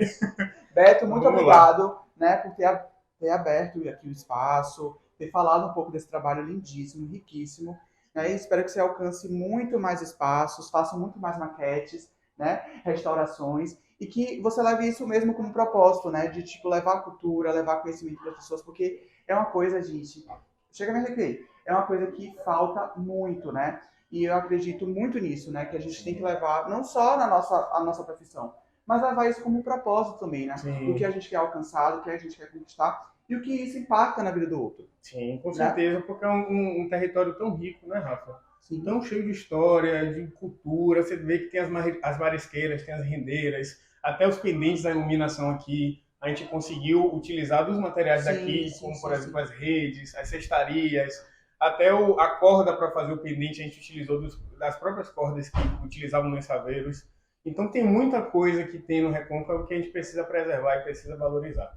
Beto, muito obrigado, né, por ter aberto aqui o espaço, ter falado um pouco desse trabalho lindíssimo, riquíssimo. Né? E espero que você alcance muito mais espaços, faça muito mais maquetes, né, restaurações, e que você leve isso mesmo como propósito, né, de tipo levar cultura, levar conhecimento para as pessoas, porque é uma coisa, gente, chega a me arrepiar, é uma coisa que falta muito, né? E eu acredito muito nisso, né? Que a gente tem que levar, não só a nossa profissão, mas levar isso como um propósito também, né? Sim. Do que a gente quer alcançar, do que a gente quer conquistar e o que isso impacta na vida do outro. Sim, com certeza, porque é um território tão rico, né, Rafa? Sim. Tão cheio de história, de cultura. Você vê que tem as marisqueiras, tem as rendeiras, até os pendentes da iluminação aqui. A gente conseguiu utilizar dos materiais daqui, como, por exemplo, as redes, as cestarias. Até a corda para fazer o pendente a gente utilizou das próprias cordas que utilizavam nos saveiros. Então tem muita coisa que tem no Recôncavo que a gente precisa preservar e precisa valorizar.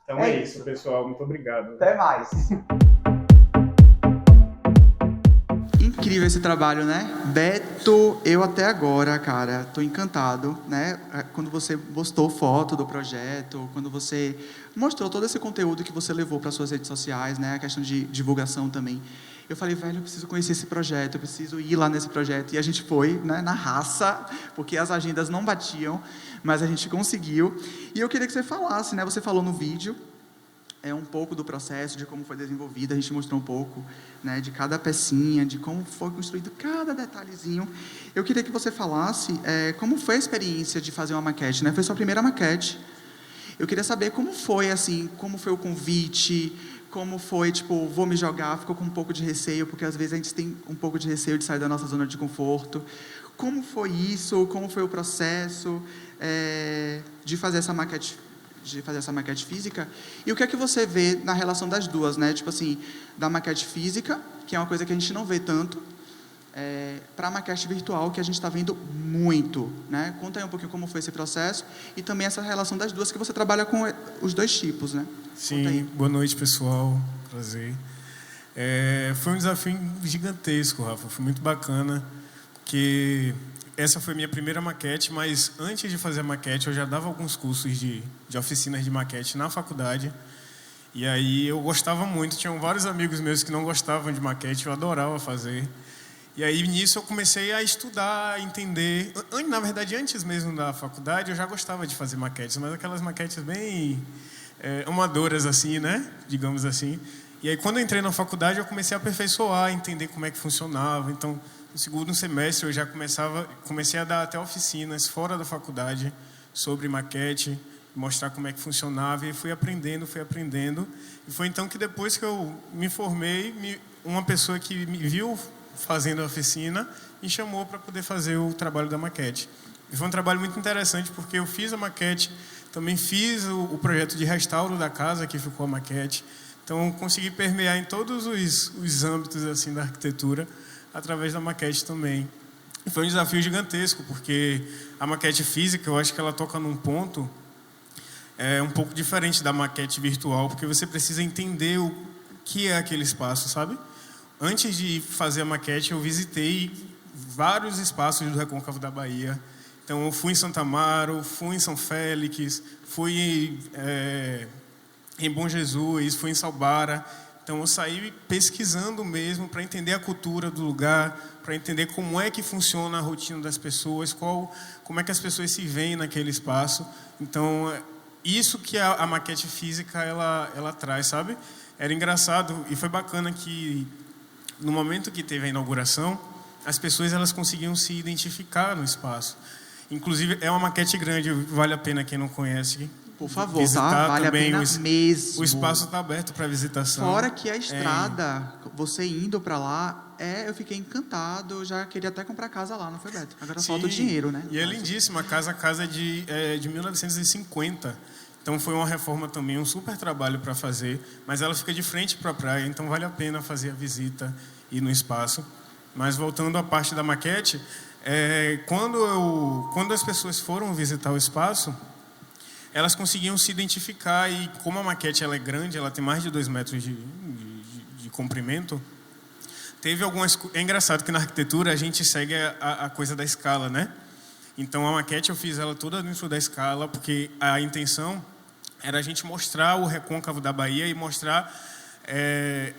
Então é isso, pessoal. Muito obrigado. Até mais. Incrível esse trabalho, né? Beto, eu até agora, cara, tô encantado, né? Quando você postou foto do projeto, quando você mostrou todo esse conteúdo que você levou para suas redes sociais, né? A questão de divulgação também. Eu falei, velho, eu preciso conhecer esse projeto, eu preciso ir lá nesse projeto. E a gente foi, né, na raça, porque as agendas não batiam, mas a gente conseguiu. E eu queria que você falasse, né? Você falou no vídeo, um pouco do processo, de como foi desenvolvido, a gente mostrou um pouco, né, de cada pecinha, de como foi construído cada detalhezinho. Eu queria que você falasse como foi a experiência de fazer uma maquete, né? Foi sua primeira maquete. Eu queria saber como foi, assim, como foi o convite, como foi, tipo, vou me jogar, ficou com um pouco de receio, porque às vezes a gente tem um pouco de receio de sair da nossa zona de conforto. Como foi isso? Como foi o processo de fazer essa maquete de fazer essa maquete física. E o que é que você vê na relação das duas, né? Tipo assim, da maquete física, que é uma coisa que a gente não vê tanto, para a maquete virtual, que a gente está vendo muito, né? Conta aí um pouquinho como foi esse processo e também essa relação das duas, que você trabalha com os dois tipos, né? Sim, boa noite, pessoal. Prazer. Foi um desafio gigantesco, Rafa. Foi muito bacana, porque essa foi minha primeira maquete, mas antes de fazer a maquete, eu já dava alguns cursos de oficinas de maquete na faculdade. E aí eu gostava muito. Tinham vários amigos meus que não gostavam de maquete, eu adorava fazer. E aí, nisso, eu comecei a estudar, a entender. Na verdade, antes mesmo da faculdade, eu já gostava de fazer maquetes, mas aquelas maquetes bem amadoras, assim, né? Digamos assim. E aí, quando eu entrei na faculdade, eu comecei a aperfeiçoar, a entender como é que funcionava. Então, no segundo semestre, eu já comecei a dar até oficinas fora da faculdade sobre maquete, mostrar como é que funcionava. E fui aprendendo. E foi então que, depois que eu me formei, uma pessoa que me viu fazendo a oficina me chamou para poder fazer o trabalho da maquete. E foi um trabalho muito interessante, porque eu fiz a maquete, também fiz o projeto de restauro da casa, que ficou a maquete. Então, consegui permear em todos os âmbitos assim, da arquitetura, através da maquete também. E foi um desafio gigantesco, porque a maquete física, eu acho que ela toca num ponto um pouco diferente da maquete virtual, porque você precisa entender o que é aquele espaço, sabe? Antes de fazer a maquete, eu visitei vários espaços do Recôncavo da Bahia. Então, eu fui em Santa Amaro, fui em São Félix, fui em Bom Jesus, fui em Salbara. Então, eu saí pesquisando mesmo para entender a cultura do lugar, para entender como é que funciona a rotina das pessoas, como é que as pessoas se veem naquele espaço. Então, isso que a maquete física ela traz, sabe? Era engraçado e foi bacana que, no momento que teve a inauguração, as pessoas elas conseguiam se identificar no espaço. Inclusive, é uma maquete grande, vale a pena quem não conhece. Por favor, tá? Vale a pena mesmo. O espaço está aberto para visitação. Fora que a estrada, você indo para lá, eu fiquei encantado. Eu já queria até comprar casa lá, não foi, Beto? Agora falta o dinheiro, né? E é lindíssima. A casa de 1950. Então, foi uma reforma também, um super trabalho para fazer. Mas ela fica de frente para a praia, então vale a pena fazer a visita e ir no espaço. Mas, voltando à parte da maquete, quando as pessoas foram visitar o espaço, elas conseguiam se identificar. E como a maquete ela é grande, ela tem mais de 2 metros de comprimento, teve algumas... É engraçado que na arquitetura a gente segue a coisa da escala, né? Então, a maquete eu fiz ela toda dentro da escala, porque a intenção era a gente mostrar o Recôncavo da Bahia e mostrar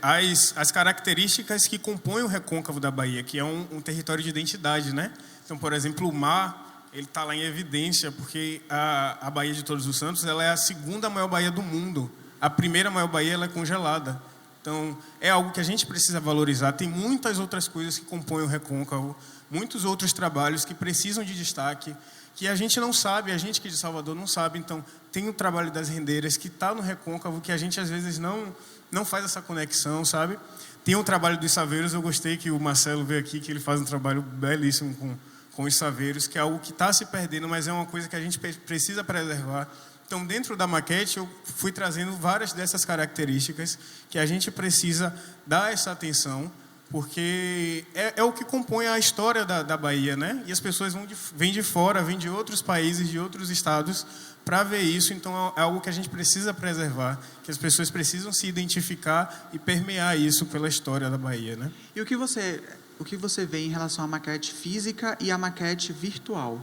as características que compõem o Recôncavo da Bahia, que é um território de identidade, né? Então, por exemplo, o mar, ele está lá em evidência, porque a Baía de Todos os Santos ela é a segunda maior baía do mundo. A primeira maior baía ela é congelada. Então, é algo que a gente precisa valorizar. Tem muitas outras coisas que compõem o Recôncavo, muitos outros trabalhos que precisam de destaque, que a gente não sabe, a gente que é de Salvador não sabe. Então, tem o trabalho das rendeiras que está no Recôncavo, que a gente às vezes não faz essa conexão, sabe? Tem o trabalho dos saveiros, eu gostei que o Marcelo veio aqui, que ele faz um trabalho belíssimo com os saveiros, que é algo que está se perdendo, mas é uma coisa que a gente precisa preservar. Então, dentro da maquete, eu fui trazendo várias dessas características que a gente precisa dar essa atenção, porque é o que compõe a história da Bahia, né? E as pessoas vêm de fora, vêm de outros países, de outros estados, para ver isso. Então, é algo que a gente precisa preservar, que as pessoas precisam se identificar e permear isso pela história da Bahia, né? E o que você vê em relação à maquete física e à maquete virtual?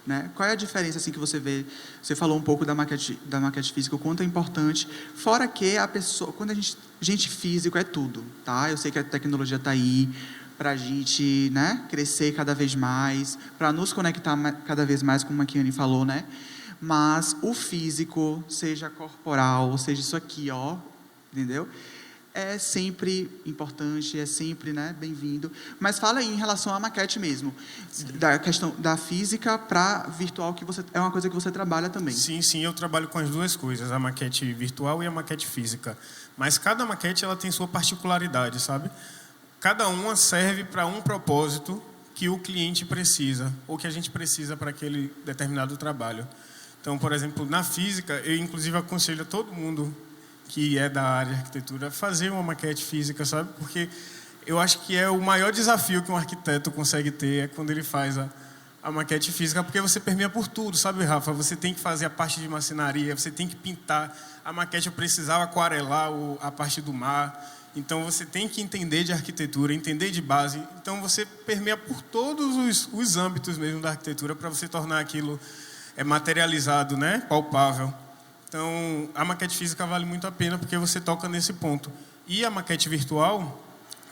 Né? Qual é a diferença assim, que você vê? Você falou um pouco da maquete física, o quanto é importante. Fora que a pessoa, quando gente físico é tudo, tá? Eu sei que a tecnologia está aí para a gente, né, crescer cada vez mais, para nos conectar cada vez mais, como a Kiane falou, né? Mas o físico, seja corporal, seja isso aqui, ó, entendeu? É sempre importante, é sempre, né, bem-vindo. Mas fala aí em relação à maquete mesmo, da questão da física para virtual, que é uma coisa que você trabalha também. Sim, eu trabalho com as duas coisas, a maquete virtual e a maquete física. Mas cada maquete ela tem sua particularidade, sabe? Cada uma serve para um propósito que o cliente precisa, ou que a gente precisa para aquele determinado trabalho. Então, por exemplo, na física, eu inclusive aconselho a todo mundo que é da área de arquitetura fazer uma maquete física, sabe? Porque eu acho que é o maior desafio que um arquiteto consegue ter é quando ele faz a maquete física, porque você permeia por tudo, sabe, Rafa? Você tem que fazer a parte de marcenaria, você tem que pintar. A maquete eu precisava aquarelar a parte do mar. Então, você tem que entender de arquitetura, entender de base. Então, você permeia por todos os âmbitos mesmo da arquitetura para você tornar aquilo materializado, né? Palpável. Então, a maquete física vale muito a pena porque você toca nesse ponto. E a maquete virtual,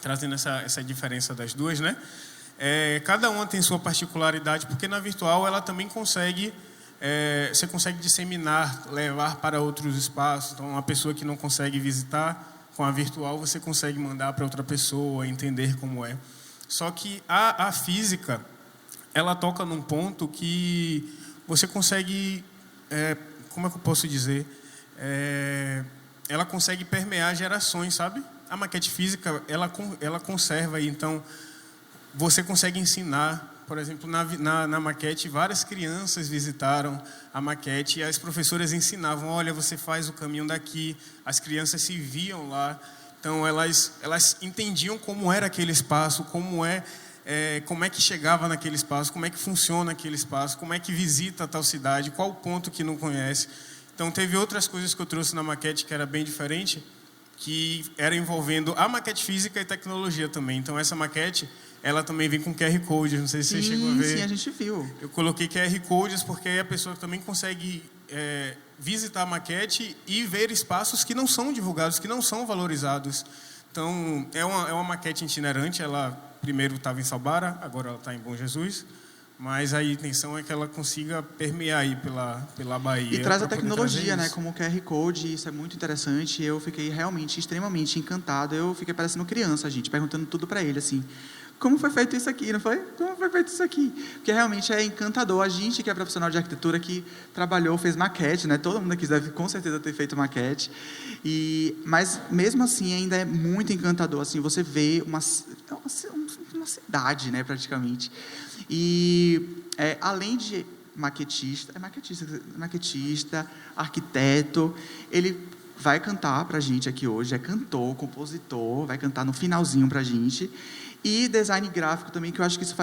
trazendo essa diferença das duas, né? Cada uma tem sua particularidade, porque na virtual ela também consegue, você consegue disseminar, levar para outros espaços. Então, uma pessoa que não consegue visitar, com a virtual você consegue mandar para outra pessoa, entender como é. Só que a física, ela toca num ponto que você consegue, como é que eu posso dizer? Ela consegue permear gerações, sabe? A maquete física, ela conserva, então você consegue ensinar. Por exemplo, na maquete, várias crianças visitaram a maquete e as professoras ensinavam, olha, você faz o caminho daqui. As crianças se viam lá, então elas entendiam como era aquele espaço, como é que chegava naquele espaço, como é que funciona aquele espaço, como é que visita a tal cidade, qual o ponto que não conhece. Então, teve outras coisas que eu trouxe na maquete que era bem diferente, que era envolvendo a maquete física e tecnologia também. Então, essa maquete, ela também vem com QR Codes, não sei se você chegou a ver. Sim, a gente viu. Eu coloquei QR Codes porque aí a pessoa também consegue visitar a maquete e ver espaços que não são divulgados, que não são valorizados. Então, é uma maquete itinerante. Ela primeiro estava em Salbara, agora ela está em Bom Jesus. Mas a intenção é que ela consiga permear aí pela Bahia. E traz a tecnologia, né, como o QR Code, isso é muito interessante. Eu fiquei realmente extremamente encantado. Eu fiquei parecendo criança, gente, perguntando tudo para ele, assim, como foi feito isso aqui, não foi? Como foi feito isso aqui? Porque realmente é encantador. A gente que é profissional de arquitetura, que trabalhou, fez maquete, né? Todo mundo aqui deve com certeza ter feito maquete. Mas mesmo assim ainda é muito encantador, assim, você vê uma cidade, né, praticamente. E além de maquetista, arquiteto, ele vai cantar pra gente aqui hoje, é cantor, compositor, vai cantar no finalzinho pra gente. E design gráfico também, que eu acho que isso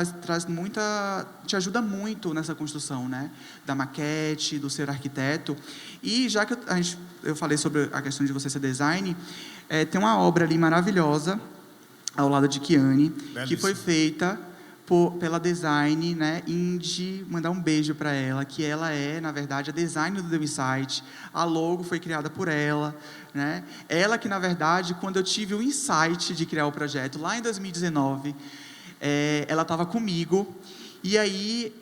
te ajuda muito nessa construção, né, da maquete, do ser arquiteto. E já que eu falei sobre a questão de você ser design, tem uma obra ali maravilhosa ao lado de Kiane, que foi feita pela design, né, Indy, mandar um beijo para ela, que ela é, na verdade, a design do The Insight. A logo foi criada por ela, né? Ela que, na verdade, quando eu tive o insight de criar o projeto, lá em 2019, ela estava comigo, e aí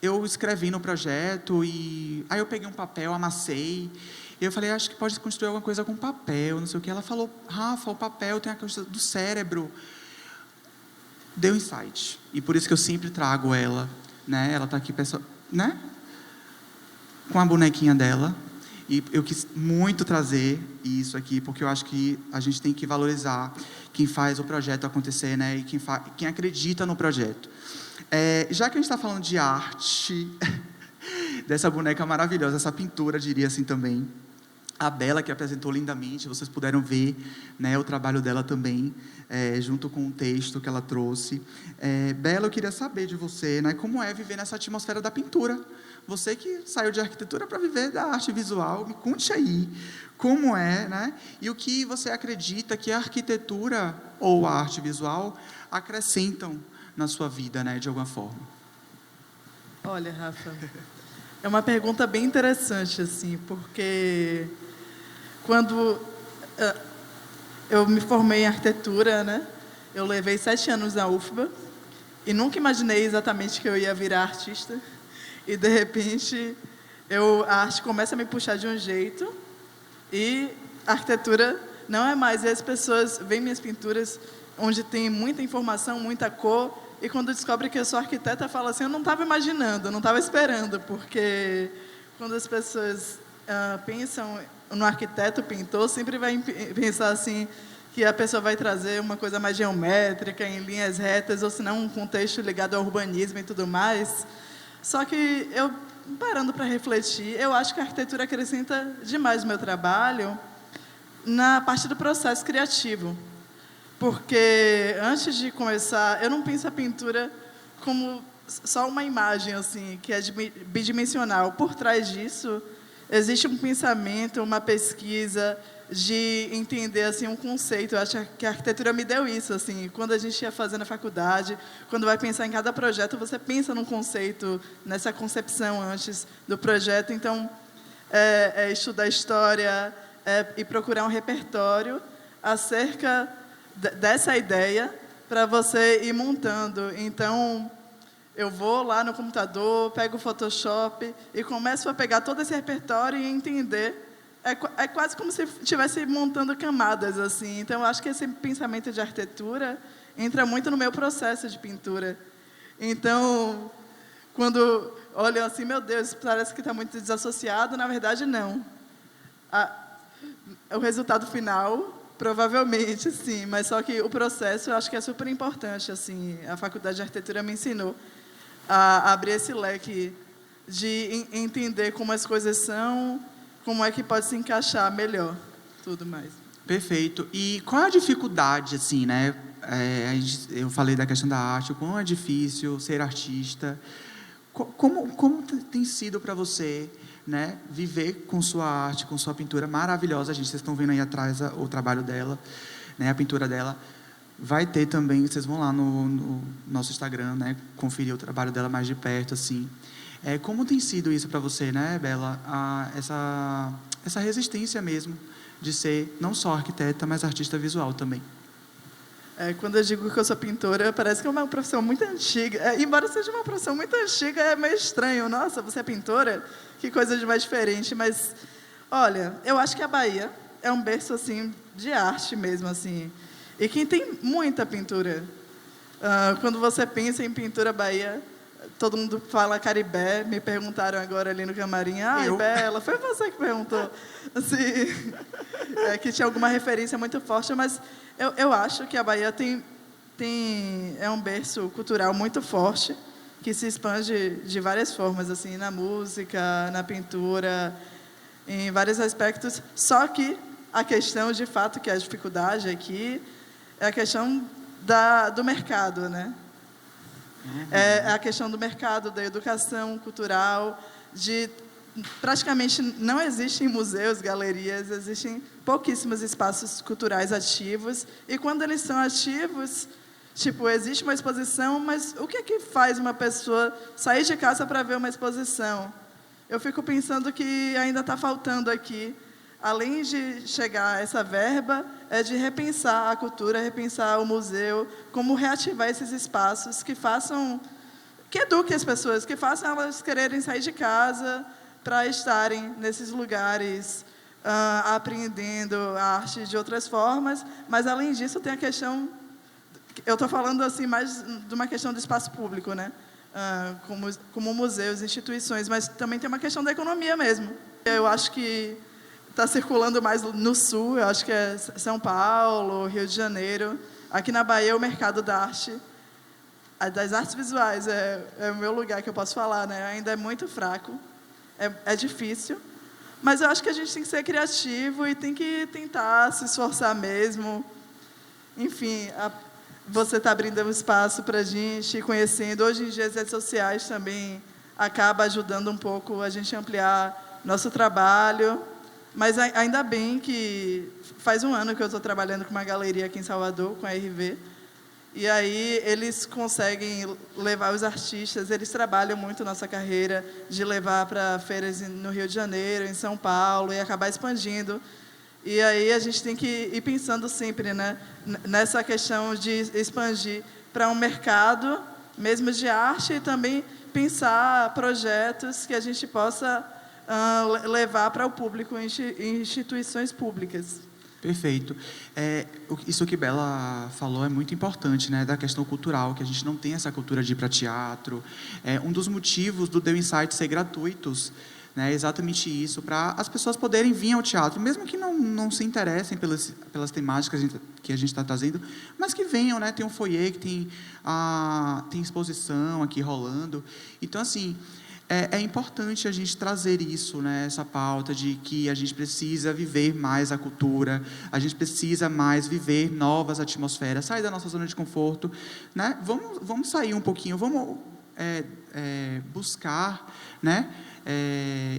eu escrevi no projeto, e aí eu peguei um papel, amassei, e eu falei, acho que pode construir alguma coisa com papel, não sei o que. Ela falou, Rafa, o papel tem a coisa do cérebro. Deu insight. E por isso que eu sempre trago ela, né? Ela está aqui, né? Com a bonequinha dela. E eu quis muito trazer isso aqui, porque eu acho que a gente tem que valorizar quem faz o projeto acontecer, né? E quem acredita no projeto. Já que a gente está falando de arte, dessa boneca maravilhosa, essa pintura, diria assim também, a Bela, que apresentou lindamente, vocês puderam ver, né, o trabalho dela também, junto com o texto que ela trouxe. Bela, eu queria saber de você, né, como é viver nessa atmosfera da pintura. Você que saiu de arquitetura para viver da arte visual, me conte aí como é, né, e o que você acredita que a arquitetura ou a arte visual acrescentam na sua vida, né, de alguma forma. Olha, Rafa, é uma pergunta bem interessante, assim, porque quando eu me formei em arquitetura, né, eu levei 7 anos na UFBA e nunca imaginei exatamente que eu ia virar artista. E, de repente, a arte começa a me puxar de um jeito e a arquitetura não é mais. E as pessoas veem minhas pinturas onde tem muita informação, muita cor, e quando descobre que eu sou arquiteta, fala assim, eu não estava imaginando, eu não estava esperando, porque quando as pessoas pensam no arquiteto, pintor, sempre vai pensar assim, que a pessoa vai trazer uma coisa mais geométrica, em linhas retas, ou senão um contexto ligado ao urbanismo e tudo mais. Só que eu parando para refletir, eu acho que a arquitetura acrescenta demais no meu trabalho na parte do processo criativo. Porque antes de começar, eu não penso a pintura como só uma imagem assim, que é bidimensional. Por trás disso, existe um pensamento, uma pesquisa de entender assim um conceito. Eu acho que a arquitetura me deu isso assim. Quando a gente ia fazer na faculdade, quando vai pensar em cada projeto, você pensa num conceito, nessa concepção antes do projeto. Então, estudar história e procurar um repertório acerca dessa ideia para você ir montando. Então, eu vou lá no computador, pego o Photoshop e começo a pegar todo esse repertório e entender. É quase como se estivesse montando camadas, assim. Então, eu acho que esse pensamento de arquitetura entra muito no meu processo de pintura. Então, quando olho assim, meu Deus, parece que está muito desassociado, na verdade, não. O resultado final, provavelmente, sim, mas só que o processo eu acho que é super importante, assim. A Faculdade de Arquitetura me ensinou a abrir esse leque de entender como as coisas são, como é que pode se encaixar melhor, tudo mais. Perfeito. E qual é a dificuldade, assim, né? Eu falei da questão da arte, o quão é difícil ser artista. Como tem sido para você, né, viver com sua arte, com sua pintura maravilhosa? Gente, vocês estão vendo aí atrás o trabalho dela, né, a pintura dela. Vai ter também, vocês vão lá no nosso Instagram, né, conferir o trabalho dela mais de perto, assim. Como tem sido isso para você, né, Bela? Essa resistência mesmo de ser não só arquiteta, mas artista visual também. Quando eu digo que eu sou pintora, parece que é uma profissão muito antiga. Embora seja uma profissão muito antiga, é meio estranho. Nossa, você é pintora? Que coisa de mais diferente. Mas, olha, eu acho que a Bahia é um berço assim, de arte mesmo. Assim. E quem tem muita pintura. Quando você pensa em pintura Bahia, todo mundo fala Caribé. Me perguntaram agora ali no camarim. Bela, foi você que perguntou. Assim, que tinha alguma referência muito forte, mas eu acho que a Bahia é um berço cultural muito forte, que se expande de várias formas, assim, na música, na pintura, em vários aspectos. Só que a questão, de fato, que é a dificuldade aqui, é a questão do mercado, né? É a questão do mercado, da educação cultural, praticamente não existem museus, galerias, existem pouquíssimos espaços culturais ativos, e quando eles são ativos, tipo, existe uma exposição, mas o que é que faz uma pessoa sair de casa para ver uma exposição? Eu fico pensando que ainda está faltando aqui, além de chegar essa verba, de repensar a cultura, repensar o museu, como reativar esses espaços que eduquem as pessoas, que façam elas quererem sair de casa para estarem nesses lugares, aprendendo a arte de outras formas. Mas, além disso, tem a questão... Eu estou falando assim mais de uma questão do espaço público, né? Como museus, instituições, mas também tem uma questão da economia mesmo. Eu acho que está circulando mais no Sul, eu acho que é São Paulo, Rio de Janeiro. Aqui na Bahia, o mercado da arte, das artes visuais, é o meu lugar que eu posso falar, né? Ainda é muito fraco. É difícil, mas eu acho que a gente tem que ser criativo e tem que tentar se esforçar mesmo. Enfim, você está abrindo um espaço para a gente ir conhecendo. Hoje em dia, as redes sociais também acabam ajudando um pouco a gente a ampliar nosso trabalho. Mas ainda bem que faz um ano que eu estou trabalhando com uma galeria aqui em Salvador, com a RV. E aí eles conseguem levar os artistas, eles trabalham muito nossa carreira de levar para feiras no Rio de Janeiro, em São Paulo, e acabar expandindo. E aí a gente tem que ir pensando sempre, né, nessa questão de expandir para um mercado mesmo de arte e também pensar projetos que a gente possa levar para o público em instituições públicas. Perfeito. Isso que Bela falou é muito importante, né, da questão cultural, que a gente não tem essa cultura de ir para teatro. Um dos motivos do Deu Insight ser gratuitos, né, é exatamente isso, para as pessoas poderem vir ao teatro, mesmo que não se interessem pelas temáticas que a gente está trazendo, mas que venham, né, tem um foyer, que tem exposição aqui rolando. Então, assim, é importante a gente trazer isso, né, essa pauta de que a gente precisa viver mais a cultura, a gente precisa mais viver novas atmosferas, sair da nossa zona de conforto, né? Vamos sair um pouquinho, vamos buscar, né,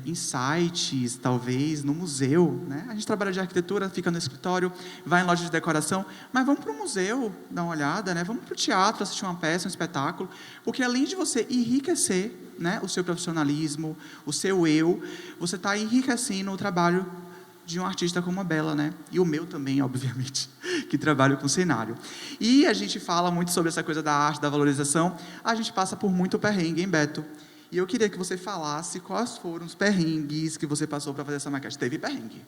insights, talvez, no museu, né? A gente trabalha de arquitetura, fica no escritório, vai em loja de decoração, mas vamos para o museu dar uma olhada, né? Vamos para o teatro assistir uma peça, um espetáculo, porque além de você enriquecer, né, o seu profissionalismo, o seu eu, você está enriquecendo o trabalho de um artista como a Bela, né? E o meu também, obviamente, que trabalho com cenário. E a gente fala muito sobre essa coisa da arte, da valorização, a gente passa por muito perrengue, hein, Beto? E eu queria que você falasse quais foram os perrengues que você passou para fazer essa maquete. Teve perrengue?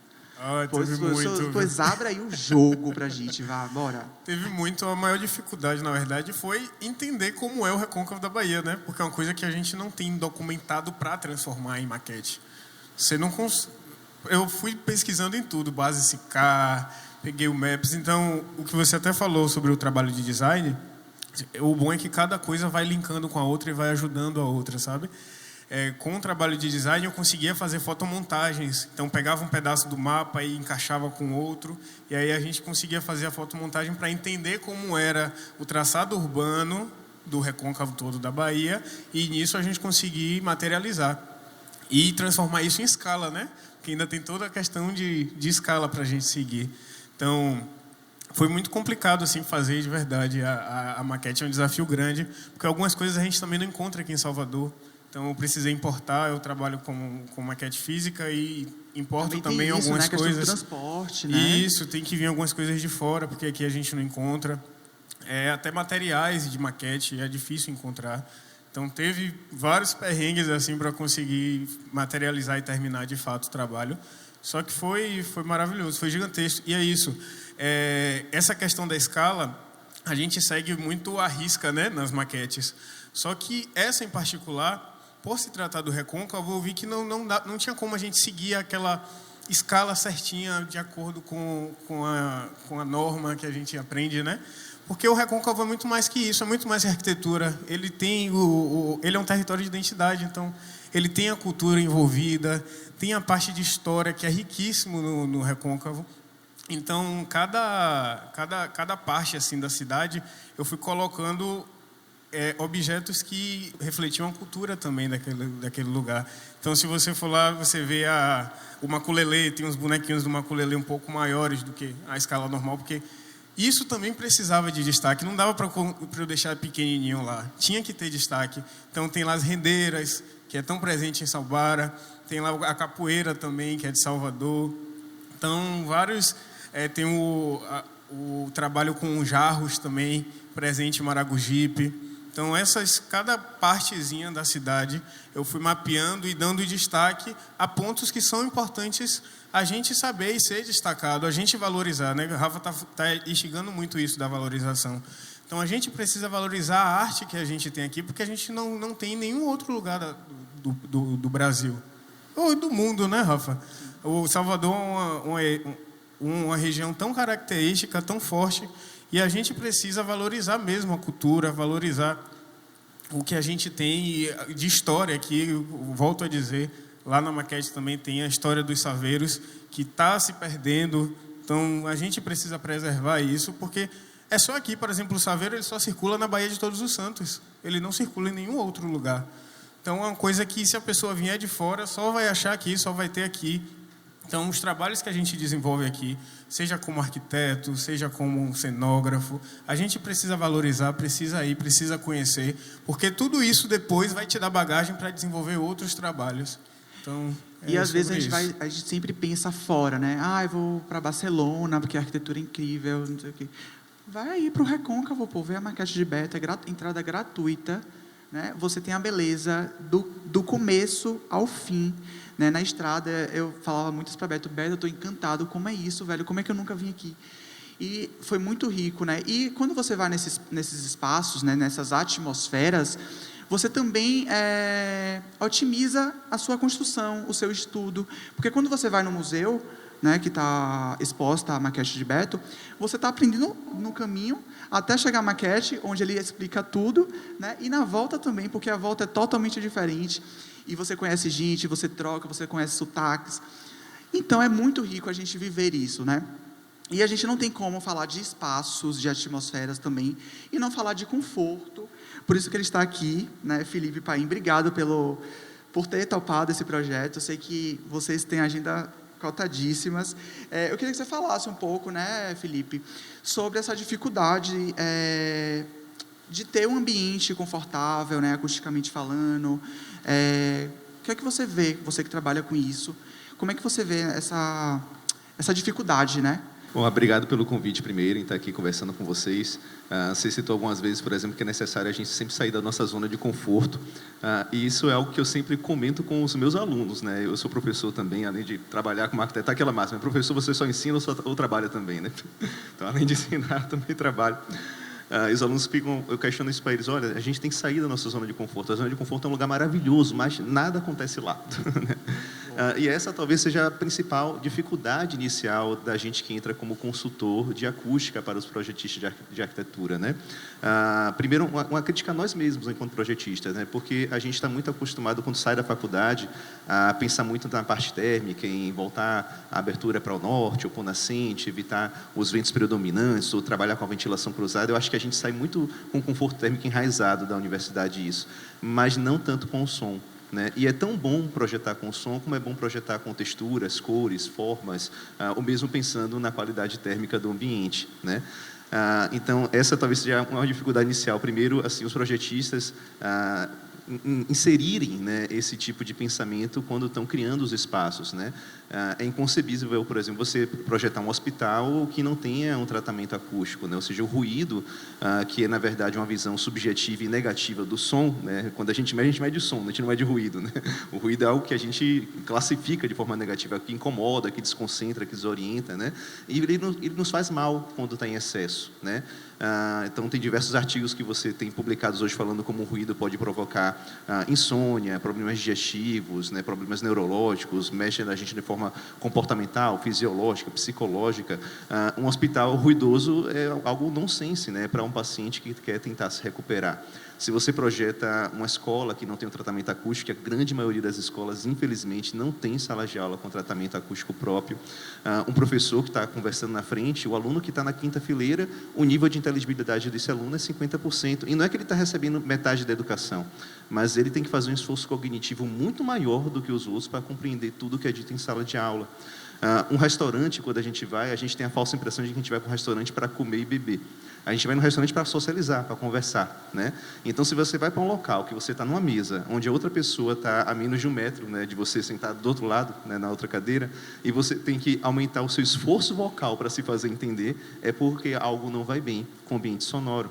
Teve muito. Pois abre aí o jogo pra gente, vá, bora. Teve muito. A maior dificuldade, na verdade, foi entender como é o Recôncavo da Bahia, né? Porque é uma coisa que a gente não tem documentado para transformar em maquete. Você não Eu fui pesquisando em tudo, base Sicar, peguei o Maps. Então, o que você até falou sobre o trabalho de design, o bom é que cada coisa vai linkando com a outra e vai ajudando a outra, sabe? Com o trabalho de design, eu conseguia fazer fotomontagens. Então, pegava um pedaço do mapa e encaixava com outro. E aí a gente conseguia fazer a fotomontagem para entender como era o traçado urbano do recôncavo todo da Bahia. E nisso a gente conseguia materializar. E transformar isso em escala, né? Porque ainda tem toda a questão de escala para a gente seguir. Então, foi muito complicado assim, fazer de verdade a maquete. É um desafio grande, porque algumas coisas a gente também não encontra aqui em Salvador. Então, eu precisei importar, eu trabalho com maquete física e importo também isso, algumas né? coisas. Do transporte, né? Isso, tem que vir algumas coisas de fora, porque aqui a gente não encontra. Até materiais de maquete é difícil encontrar. Então, teve vários perrengues assim, para conseguir materializar e terminar de fato o trabalho. Só que foi maravilhoso, foi gigantesco. E é isso. Essa questão da escala, a gente segue muito à risca, né, nas maquetes. Só que essa em particular, por se tratar do recôncavo, eu vi que não tinha como a gente seguir aquela escala certinha de acordo com a norma que a gente aprende, né? Porque o recôncavo é muito mais que isso, é muito mais que arquitetura. Ele é um território de identidade, então ele tem a cultura envolvida, tem a parte de história que é riquíssimo no recôncavo. Então, cada parte assim da cidade, eu fui colocando objetos que refletiam a cultura também daquele lugar. Então, se você for lá, você vê o maculelê, tem uns bonequinhos do maculelê um pouco maiores do que a escala normal, porque isso também precisava de destaque. Não dava para eu deixar pequenininho lá. Tinha que ter destaque. Então, tem lá as rendeiras, que é tão presente em Salbara. Tem lá a capoeira também, que é de Salvador. Então, vários... tem o trabalho com jarros também, presente em Maragogipe. Então, cada partezinha da cidade, eu fui mapeando e dando destaque a pontos que são importantes a gente saber e ser destacado, a gente valorizar, né? O Rafa está instigando muito isso da valorização. Então, a gente precisa valorizar a arte que a gente tem aqui, porque a gente não tem em nenhum outro lugar do Brasil. Ou do mundo, né, Rafa? O Salvador é uma região tão característica, tão forte, e a gente precisa valorizar mesmo a cultura, valorizar o que a gente tem de história aqui. Eu volto a dizer, lá na maquete também tem a história dos saveiros, que está se perdendo. Então, a gente precisa preservar isso, porque é só aqui, por exemplo, o saveiro ele só circula na Baía de Todos os Santos. Ele não circula em nenhum outro lugar. Então, é uma coisa que, se a pessoa vier de fora, só vai achar aqui, só vai ter aqui. Então, os trabalhos que a gente desenvolve aqui, seja como arquiteto, seja como um cenógrafo, a gente precisa valorizar, precisa ir, precisa conhecer, porque tudo isso depois vai te dar bagagem para desenvolver outros trabalhos. Então, e às vezes a gente sempre pensa fora, né? Eu vou para Barcelona, porque a arquitetura é incrível, não sei o quê. Vai aí para o Recôncavo, pô, ver a maquete de Beto, entrada gratuita, né? Você tem a beleza do começo ao fim. Né, na estrada, eu falava muito para Beto, eu estou encantado, como é isso, velho, como é que eu nunca vim aqui? E foi muito rico, né? E quando você vai nesses espaços, né, nessas atmosferas, você também otimiza a sua construção, o seu estudo, porque quando você vai no museu, né, que está exposta à maquete de Beto, você está aprendendo no caminho até chegar à maquete, onde ele explica tudo, né, e na volta também, porque a volta é totalmente diferente, e você conhece gente, você troca, você conhece sotaques. Então, é muito rico a gente viver isso, né? E a gente não tem como falar de espaços, de atmosferas também, e não falar de conforto. Por isso que ele está aqui, né, Felipe Paim, obrigado por ter topado esse projeto. Eu sei que vocês têm agenda cotadíssimas. Eu queria que você falasse um pouco, né, Felipe, sobre essa dificuldade de ter um ambiente confortável, né, acusticamente falando. O que é que você vê, você que trabalha com isso? Como é que você vê essa dificuldade, né? Bom, obrigado pelo convite primeiro, em estar aqui conversando com vocês. Você citou algumas vezes, por exemplo, que é necessário a gente sempre sair da nossa zona de conforto. E isso é algo que eu sempre comento com os meus alunos, né? Eu sou professor também, além de trabalhar como arquiteto, aquela máxima, professor, você só ensina ou trabalha também, né? Então, além de ensinar, também trabalho. Os alunos eu questiono isso para eles: olha, a gente tem que sair da nossa zona de conforto. A zona de conforto é um lugar maravilhoso, mas nada acontece lá. E essa talvez seja a principal dificuldade inicial da gente que entra como consultor de acústica para os projetistas de arquitetura, né? Primeiro, uma crítica a nós mesmos enquanto projetistas, né? Porque a gente está muito acostumado, quando sai da faculdade, a pensar muito na parte térmica, em voltar a abertura para o norte ou para o nascente, evitar os ventos predominantes ou trabalhar com a ventilação cruzada. Eu acho que a gente sai muito com conforto térmico enraizado da universidade, isso, mas não tanto com o som, né? E é tão bom projetar com som, como é bom projetar com texturas, cores, formas, ou mesmo pensando na qualidade térmica do ambiente, né? Então, essa talvez seja uma dificuldade inicial. Primeiro, assim, os projetistas inserirem, né, esse tipo de pensamento quando estão criando os espaços, né? É inconcebível, por exemplo, você projetar um hospital que não tenha um tratamento acústico, né? Ou seja, o ruído, que é, na verdade, uma visão subjetiva e negativa do som, né? Quando a gente mede o som, a gente não mede o ruído, né? O ruído é algo que a gente classifica de forma negativa, que incomoda, que desconcentra, que desorienta, né? E ele nos faz mal quando está em excesso, né? Então, tem diversos artigos que você tem publicados hoje falando como o ruído pode provocar insônia, problemas digestivos, né, problemas neurológicos, mexe na gente de forma comportamental, fisiológica, psicológica. Um hospital ruidoso é algo nonsense, né, para um paciente que quer tentar se recuperar. Se você projeta uma escola que não tem um tratamento acústico, a grande maioria das escolas, infelizmente, não tem sala de aula com tratamento acústico próprio. Um professor que está conversando na frente, o aluno que está na quinta fileira, o nível de inteligibilidade desse aluno é 50%. E não é que ele está recebendo metade da educação, mas ele tem que fazer um esforço cognitivo muito maior do que os outros para compreender tudo que é dito em sala de aula. Um restaurante, quando a gente tem a falsa impressão de que a gente vai para um restaurante para comer e beber. A gente vai no restaurante para socializar, para conversar, né? Então, se você vai para um local que você está numa mesa, onde a outra pessoa está a menos de 1 metro, né, de você sentado do outro lado, né, na outra cadeira, e você tem que aumentar o seu esforço vocal para se fazer entender, é porque algo não vai bem com o ambiente sonoro.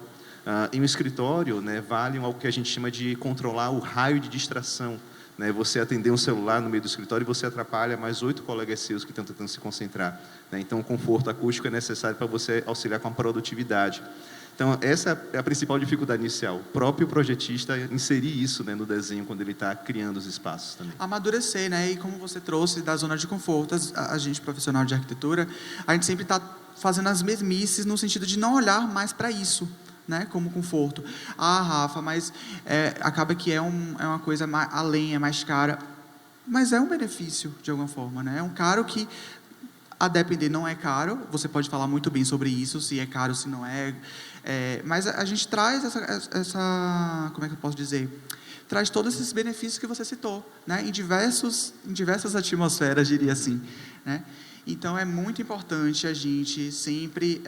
Em um escritório, né, vale algo que a gente chama de controlar o raio de distração. Né, você atender um celular no meio do escritório e você atrapalha mais 8 colegas seus que estão tentando se concentrar. Né? Então, o conforto acústico é necessário para você auxiliar com a produtividade. Então, essa é a principal dificuldade inicial. O próprio projetista inserir isso, né, no desenho quando ele está criando os espaços também. Amadurecer, né? E como você trouxe da zona de conforto, a gente profissional de arquitetura, a gente sempre está fazendo as mesmices no sentido de não olhar mais para isso, né, como conforto. Rafa, mas acaba que é uma coisa além, é mais cara, mas é um benefício de alguma forma, né? É um caro que, a depender, não é caro. Você pode falar muito bem sobre isso, se é caro, se não é. Mas a gente traz essa, como é que eu posso dizer? Traz todos esses benefícios que você citou, né? Em diversas atmosferas, diria assim, né? Então, é muito importante a gente sempre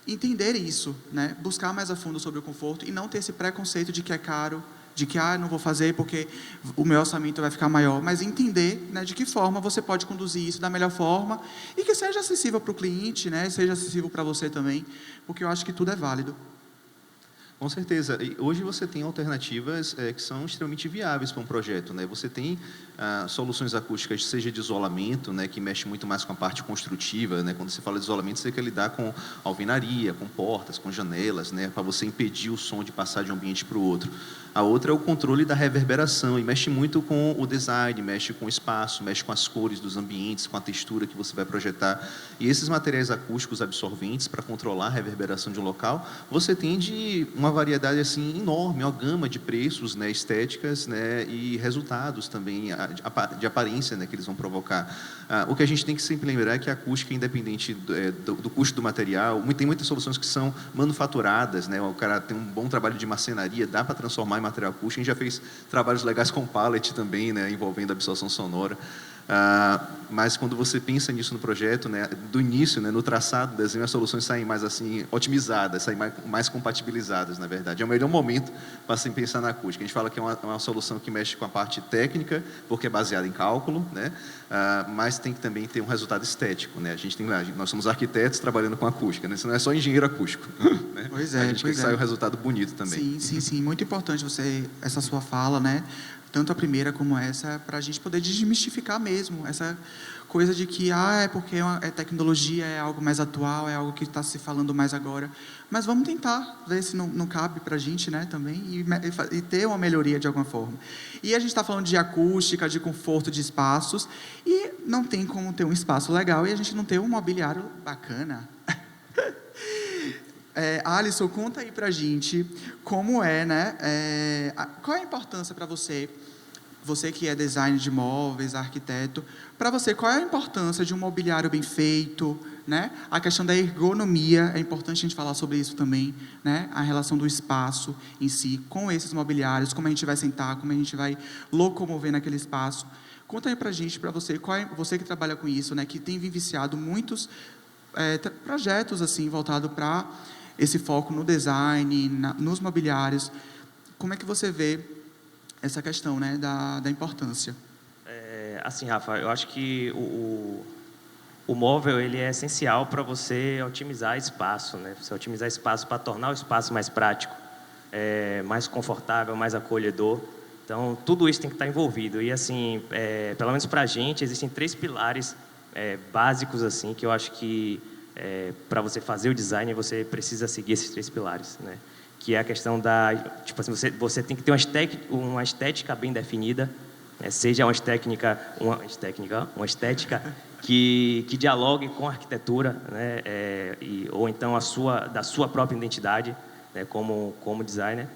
entender isso, né? Buscar mais a fundo sobre o conforto e não ter esse preconceito de que é caro, de que não vou fazer porque o meu orçamento vai ficar maior, mas entender, né, de que forma você pode conduzir isso da melhor forma e que seja acessível para o cliente, né? Seja acessível para você também, porque eu acho que tudo é válido. Com certeza. E hoje você tem alternativas que são extremamente viáveis para um projeto, né? Você tem soluções acústicas, seja de isolamento, né, que mexe muito mais com a parte construtiva, né? Quando você fala de isolamento, você quer lidar com alvenaria, com portas, com janelas, né, para você impedir o som de passar de um ambiente para o outro. A outra é o controle da reverberação, e mexe muito com o design, mexe com o espaço, mexe com as cores dos ambientes, com a textura que você vai projetar. E esses materiais acústicos absorventes, para controlar a reverberação de um local, você tem de uma variedade assim, enorme, uma gama de preços, né, estéticas, né, e resultados também, de aparência, né, que eles vão provocar. O que a gente tem que sempre lembrar é que a acústica, independente do custo do material, tem muitas soluções que são manufaturadas, né, o cara tem um bom trabalho de marcenaria, dá para transformar em material acústico. A gente já fez trabalhos legais com pallet também, né, envolvendo absorção sonora. Mas quando você pensa nisso no projeto, né, do início, né, no traçado do desenho, as soluções saem mais assim, otimizadas, saem mais compatibilizadas, na verdade. É o melhor momento para se pensar na acústica. A gente fala que é uma solução que mexe com a parte técnica, porque é baseada em cálculo, né, mas tem que também ter um resultado estético. Né? Nós somos arquitetos trabalhando com acústica, né? Isso não é só engenheiro acústico. Né? Pois é, a gente quer que saia um resultado bonito também. Sim. Muito importante essa sua fala, né? Tanto a primeira como essa, para a gente poder desmistificar mesmo essa coisa de que é porque é tecnologia, é algo mais atual, é algo que está se falando mais agora. Mas vamos tentar ver se não cabe para a gente, né, também, e ter uma melhoria de alguma forma. E a gente está falando de acústica, de conforto de espaços, e não tem como ter um espaço legal e a gente não ter um mobiliário bacana. Alisson, conta aí pra gente como né? Qual é a importância para você que é designer de móveis, arquiteto, para você, qual é a importância de um mobiliário bem feito, né? A questão da ergonomia, é importante a gente falar sobre isso também, né? A relação do espaço em si com esses mobiliários, como a gente vai sentar, como a gente vai locomover naquele espaço. Conta aí pra gente, para você, você que trabalha com isso, né? Que tem vivenciado muitos projetos assim voltados para esse foco no design, nos mobiliários. Como é que você vê essa questão, né, da importância? Assim, Rafa, eu acho que o móvel ele é essencial para você otimizar espaço, né? Você otimizar espaço para tornar o espaço mais prático, mais confortável, mais acolhedor. Então, tudo isso tem que estar envolvido. E, assim, pelo menos para a gente, existem 3 pilares básicos, assim, que eu acho que para você fazer o design, você precisa seguir esses 3 pilares, né? Que é a questão da... Tipo assim, você tem que ter uma estética bem definida, né? Seja uma estética que dialogue com a arquitetura, né? Ou então da sua própria identidade, né? Como designer.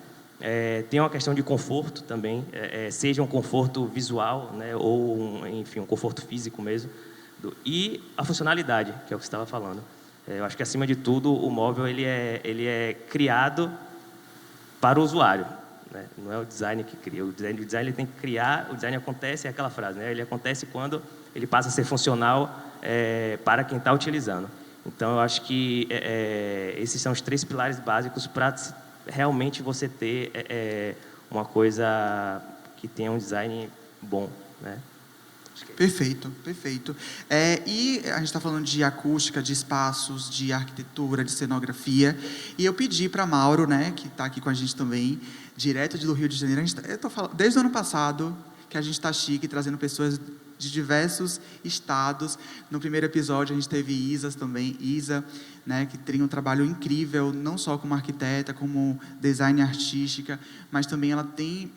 Tem uma questão de conforto também, seja um conforto visual, né? Ou, enfim, um conforto físico mesmo. E a funcionalidade, que é o que você estava falando. Eu acho que, acima de tudo, o móvel ele é criado para o usuário, né? Não é o design que cria. O design ele tem que criar, o design acontece, é aquela frase, né? Ele acontece quando ele passa a ser funcional para quem está utilizando. Então, eu acho que esses são os 3 pilares básicos para realmente você ter uma coisa que tenha um design bom, né? Perfeito. E a gente está falando de acústica, de espaços, de arquitetura, de cenografia. E eu pedi para Mauro, né, que está aqui com a gente também, direto do Rio de Janeiro. Eu tô falando, desde o ano passado que a gente está chique, trazendo pessoas de diversos estados. No primeiro episódio a gente teve Isa, né, que tem um trabalho incrível, não só como arquiteta, como design artística, mas também ela tem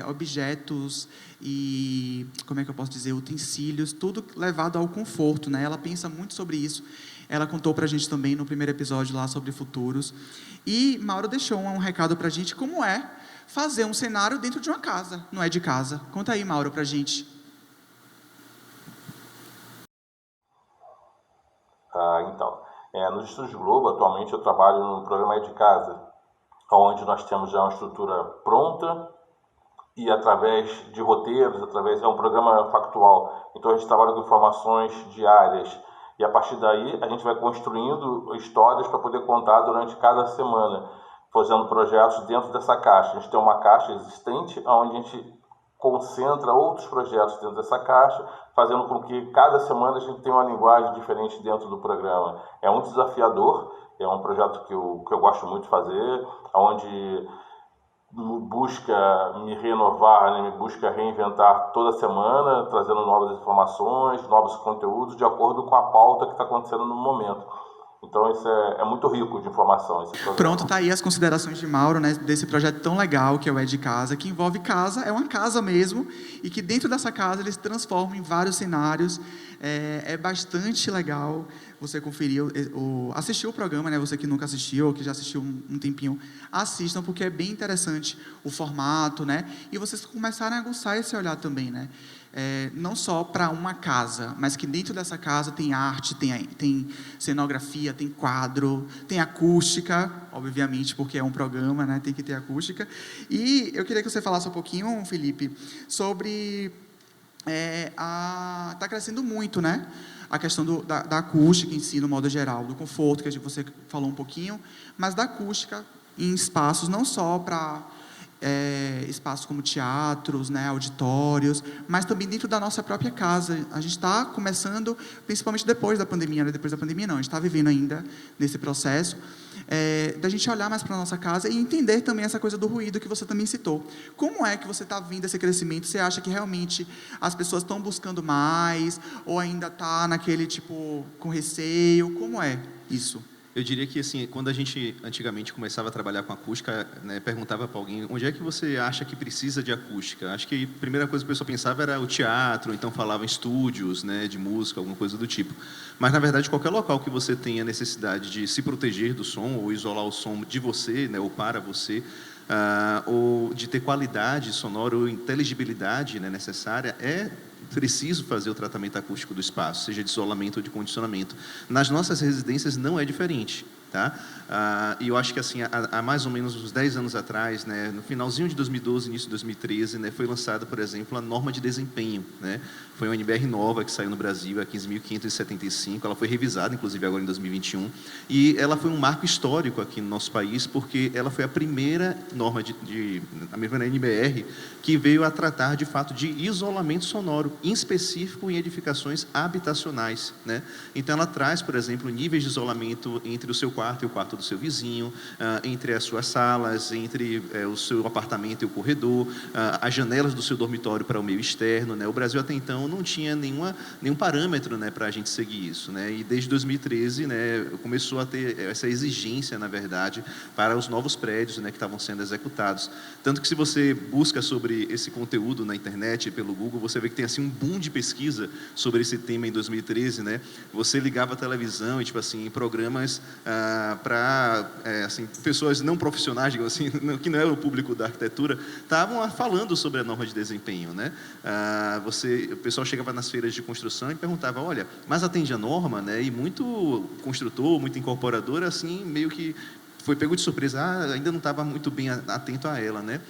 objetos e, como é que eu posso dizer, utensílios, tudo levado ao conforto, né? Ela pensa muito sobre isso. Ela contou para a gente também no primeiro episódio lá sobre futuros. E Mauro deixou um recado para a gente, como é fazer um cenário dentro de uma casa, não é de casa. Conta aí, Mauro, para a gente. Então, nos Estúdios Globo, atualmente eu trabalho no programa de casa, onde nós temos já uma estrutura pronta e através de roteiros, é um programa factual. Então a gente trabalha com informações diárias e a partir daí a gente vai construindo histórias para poder contar durante cada semana, fazendo projetos dentro dessa caixa. A gente tem uma caixa existente onde a gente concentra outros projetos dentro dessa caixa, fazendo com que cada semana a gente tenha uma linguagem diferente dentro do programa. É muito desafiador, é um projeto que eu gosto muito de fazer, onde me busca me renovar, né? Me busca reinventar toda semana, trazendo novas informações, novos conteúdos, de acordo com a pauta que está acontecendo no momento. Então, isso é muito rico de informação. Esse programa. Pronto, tá aí as considerações de Mauro, né, desse projeto tão legal que é o É de Casa, que envolve casa, é uma casa mesmo, e que dentro dessa casa eles transformam em vários cenários. É bastante legal você conferir, assistir o programa, né, você que nunca assistiu, ou que já assistiu um tempinho, assistam, porque é bem interessante o formato, né, e vocês começarem a aguçar esse olhar também, né, não só para uma casa, mas que dentro dessa casa tem arte, tem cenografia, tem quadro, tem acústica, obviamente, porque é um programa, né, tem que ter acústica. E eu queria que você falasse um pouquinho, Felipe, sobre... está crescendo muito, né, a questão da acústica em si, no modo geral, do conforto, que você falou um pouquinho, mas da acústica em espaços não só para... espaços como teatros, né, auditórios, mas também dentro da nossa própria casa. A gente está começando, principalmente depois da pandemia, né? Depois da pandemia não, a gente está vivendo ainda nesse processo, da gente olhar mais para a nossa casa e entender também essa coisa do ruído que você também citou. Como é que você está vendo esse crescimento? Você acha que realmente as pessoas estão buscando mais, ou ainda está naquele tipo, com receio? Como é isso? Eu diria que, assim, quando a gente antigamente começava a trabalhar com acústica, né, perguntava para alguém, onde é que você acha que precisa de acústica? Acho que a primeira coisa que a pessoa pensava era o teatro, então falava em estúdios, né, de música, alguma coisa do tipo. Mas, na verdade, qualquer local que você tenha necessidade de se proteger do som, ou isolar o som de você, né, ou para você, ou de ter qualidade sonora ou inteligibilidade, né, necessária, é preciso fazer o tratamento acústico do espaço, seja de isolamento ou de condicionamento. Nas nossas residências não é diferente, tá? E eu acho que, assim, há mais ou menos uns 10 anos atrás, né, no finalzinho de 2012, início de 2013, né, foi lançada, por exemplo, a norma de desempenho, né? Foi uma NBR nova que saiu no Brasil, a 15.575, ela foi revisada, inclusive, agora em 2021, e ela foi um marco histórico aqui no nosso país, porque ela foi a primeira norma a primeira NBR que veio a tratar, de fato, de isolamento sonoro, em específico em edificações habitacionais, né? Então, ela traz, por exemplo, níveis de isolamento entre o seu quarto e o quarto do seu vizinho, entre as suas salas, entre o seu apartamento e o corredor, as janelas do seu dormitório para o meio externo, né? O Brasil, até então, não tinha nenhum parâmetro, né, para a gente seguir isso, né? E desde 2013, né, começou a ter essa exigência, na verdade, para os novos prédios, né, que estavam sendo executados. Tanto que, se você busca sobre esse conteúdo na internet, pelo Google, você vê que tem, assim, um boom de pesquisa sobre esse tema em 2013, né? Você ligava a televisão e, tipo assim, programas para assim, pessoas não profissionais, digamos assim, que não é o público da arquitetura, estavam falando sobre a norma de desempenho, né? O pessoal chegava nas feiras de construção e perguntava, olha, mas atende a norma, né? E muito construtor, muito incorporador, assim, meio que foi pego de surpresa, ainda não estava muito bem atento a ela, né?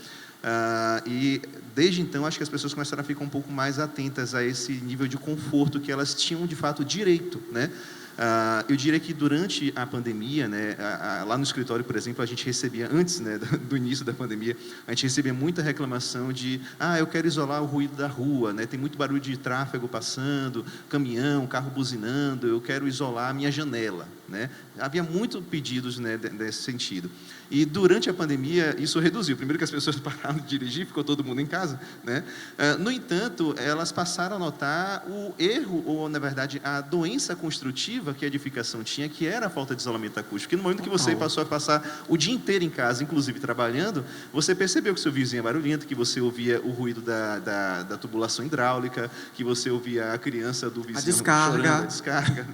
E desde então acho que as pessoas começaram a ficar um pouco mais atentas a esse nível de conforto que elas tinham de fato direito, né? Eu diria que durante a pandemia, né, lá no escritório, por exemplo, a gente recebia, antes, né, do início da pandemia, a gente recebia muita reclamação de, eu quero isolar o ruído da rua, né, tem muito barulho de tráfego passando, caminhão, carro buzinando, eu quero isolar a minha janela, né? Havia muitos pedidos, né, nesse sentido. E durante a pandemia, isso reduziu. Primeiro que as pessoas pararam de dirigir, ficou todo mundo em casa, né? No entanto, elas passaram a notar o erro, ou, na verdade, a doença construtiva que a edificação tinha, que era a falta de isolamento acústico. Porque no momento que você passou a passar o dia inteiro em casa, inclusive trabalhando, você percebeu que seu vizinho é barulhento, que você ouvia o ruído da tubulação hidráulica, que você ouvia a criança do vizinho chorando, a descarga.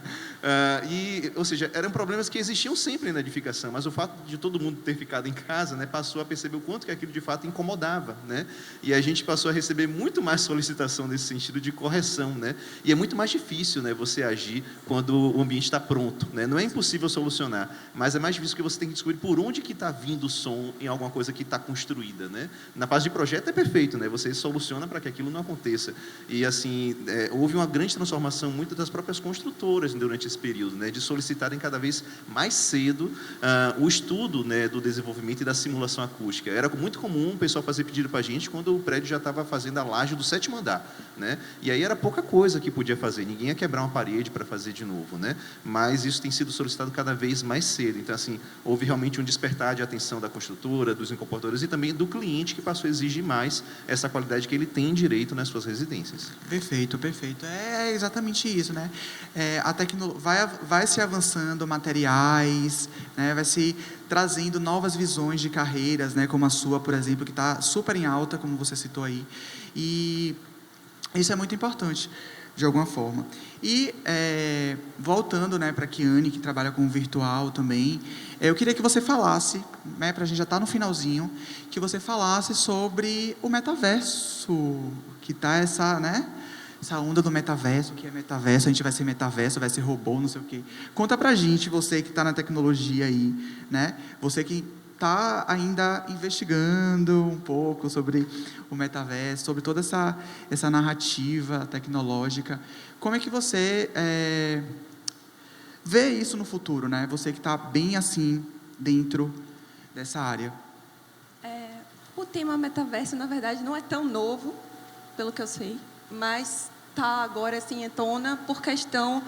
Ou seja, eram problemas que existiam sempre na edificação, mas o fato de todo mundo ter ficado em casa, né, passou a perceber o quanto que aquilo de fato incomodava, né? E a gente passou a receber muito mais solicitação nesse sentido de correção, né? E é muito mais difícil, né, você agir quando o ambiente está pronto, né? Não é impossível solucionar, mas é mais difícil porque você tem que descobrir por onde que está vindo o som em alguma coisa que está construída, né? Na fase de projeto é perfeito, né? Você soluciona para que aquilo não aconteça. E assim, houve uma grande transformação muito das próprias construtoras durante esse período, né, de solicitarem cada vez mais cedo o estudo, né, do desenvolvimento e da simulação acústica. Era muito comum o pessoal fazer pedido para a gente quando o prédio já estava fazendo a laje do 7º andar, né? E aí era pouca coisa que podia fazer, ninguém ia quebrar uma parede para fazer de novo, né? Mas isso tem sido solicitado cada vez mais cedo. Então, assim, houve realmente um despertar de atenção da construtora, dos incorporadores e também do cliente, que passou a exigir mais essa qualidade que ele tem direito nas suas residências. Perfeito, perfeito. É exatamente isso, né? A vai se avançando materiais, né? Vai se trazendo novas visões de carreiras, né? Como a sua, por exemplo, que está super em alta, como você citou aí. E isso é muito importante, de alguma forma. E, voltando, né, para a Kiane, que trabalha com o virtual também, eu queria que você falasse, né, para a gente já estar no finalzinho, que você falasse sobre o metaverso, que está essa, né, essa onda do metaverso, o que é metaverso, a gente vai ser metaverso, vai ser robô, não sei o quê. Conta pra gente, você que está na tecnologia aí, né? Você que está ainda investigando um pouco sobre o metaverso, sobre toda essa narrativa tecnológica. Como é que você vê isso no futuro, né? Você que está bem assim dentro dessa área. O tema metaverso, na verdade, não é tão novo, pelo que eu sei, mas está agora assim em tona por questão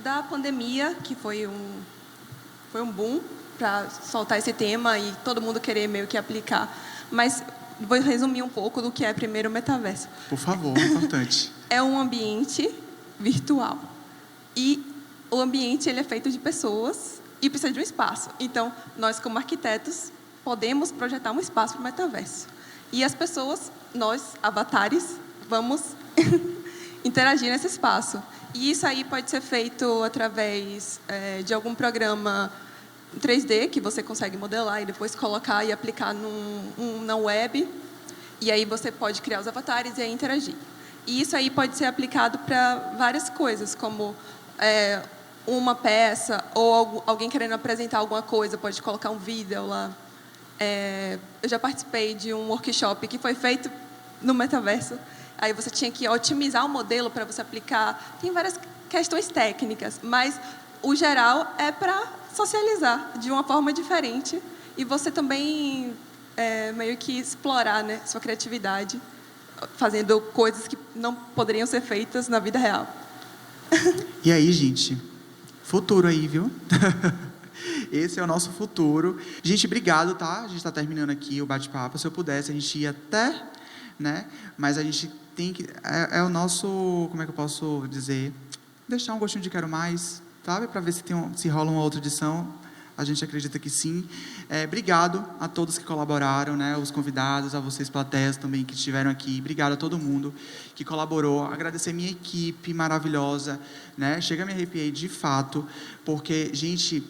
da pandemia, que foi um boom para soltar esse tema e todo mundo querer meio que aplicar. Mas vou resumir um pouco do que é primeiro o metaverso. Por favor, importante. É um ambiente virtual. E o ambiente ele é feito de pessoas e precisa de um espaço. Então, nós como arquitetos podemos projetar um espaço para o metaverso. E as pessoas, nós, avatares, vamos interagir nesse espaço. E isso aí pode ser feito através de algum programa 3D, que você consegue modelar e depois colocar e aplicar na web. E aí você pode criar os avatares e aí interagir. E isso aí pode ser aplicado para várias coisas, como uma peça, ou alguém querendo apresentar alguma coisa, pode colocar um vídeo lá. Eu já participei de um workshop que foi feito no metaverso. Aí você tinha que otimizar o modelo para você aplicar. Tem várias questões técnicas, mas o geral é para socializar de uma forma diferente e você também meio que explorar, né, sua criatividade, fazendo coisas que não poderiam ser feitas na vida real. E aí, gente, futuro aí, viu? Esse é o nosso futuro. Gente, obrigado, tá? A gente está terminando aqui o bate-papo. Se eu pudesse, a gente ia até, né? Mas a gente tem que... É o nosso... Como é que eu posso dizer? Deixar um gostinho de quero mais, sabe? Para ver se rola uma outra edição. A gente acredita que sim. Obrigado a todos que colaboraram, né? Os convidados, a vocês, plateias também, que estiveram aqui. Obrigado a todo mundo que colaborou. Agradecer minha equipe maravilhosa, né? Chega a me arrepiei de fato, porque, gente,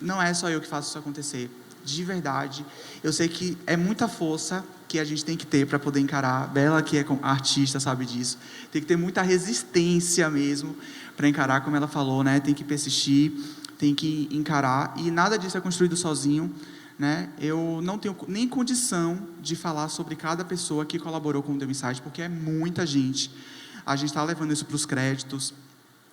não é só eu que faço isso acontecer. De verdade. Eu sei que é muita força que a gente tem que ter para poder encarar. Bela, que é artista, sabe disso. Tem que ter muita resistência mesmo para encarar, como ela falou, né? Tem que persistir, tem que encarar. E nada disso é construído sozinho, né? Eu não tenho nem condição de falar sobre cada pessoa que colaborou com o The Insight, porque é muita gente. A gente está levando isso para os créditos,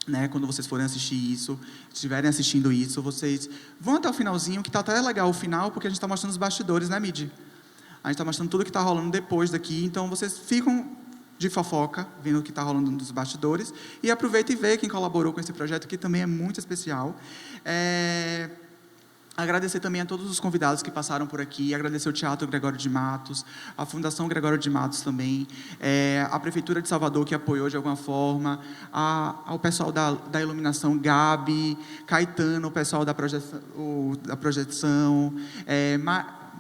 né? Quando vocês forem assistir isso, estiverem assistindo isso, vocês vão até o finalzinho, que está até legal o final, porque a gente está mostrando os bastidores, né, Midi? A gente está mostrando tudo que está rolando depois daqui, então vocês ficam de fofoca, vendo o que está rolando nos bastidores, e aproveita e vê quem colaborou com esse projeto, que também é muito especial. Agradecer também a todos os convidados que passaram por aqui, agradecer o Teatro Gregório de Matos, a Fundação Gregório de Matos também, a Prefeitura de Salvador, que apoiou de alguma forma, ao pessoal da iluminação, Gabi, Caetano, o pessoal da projeção,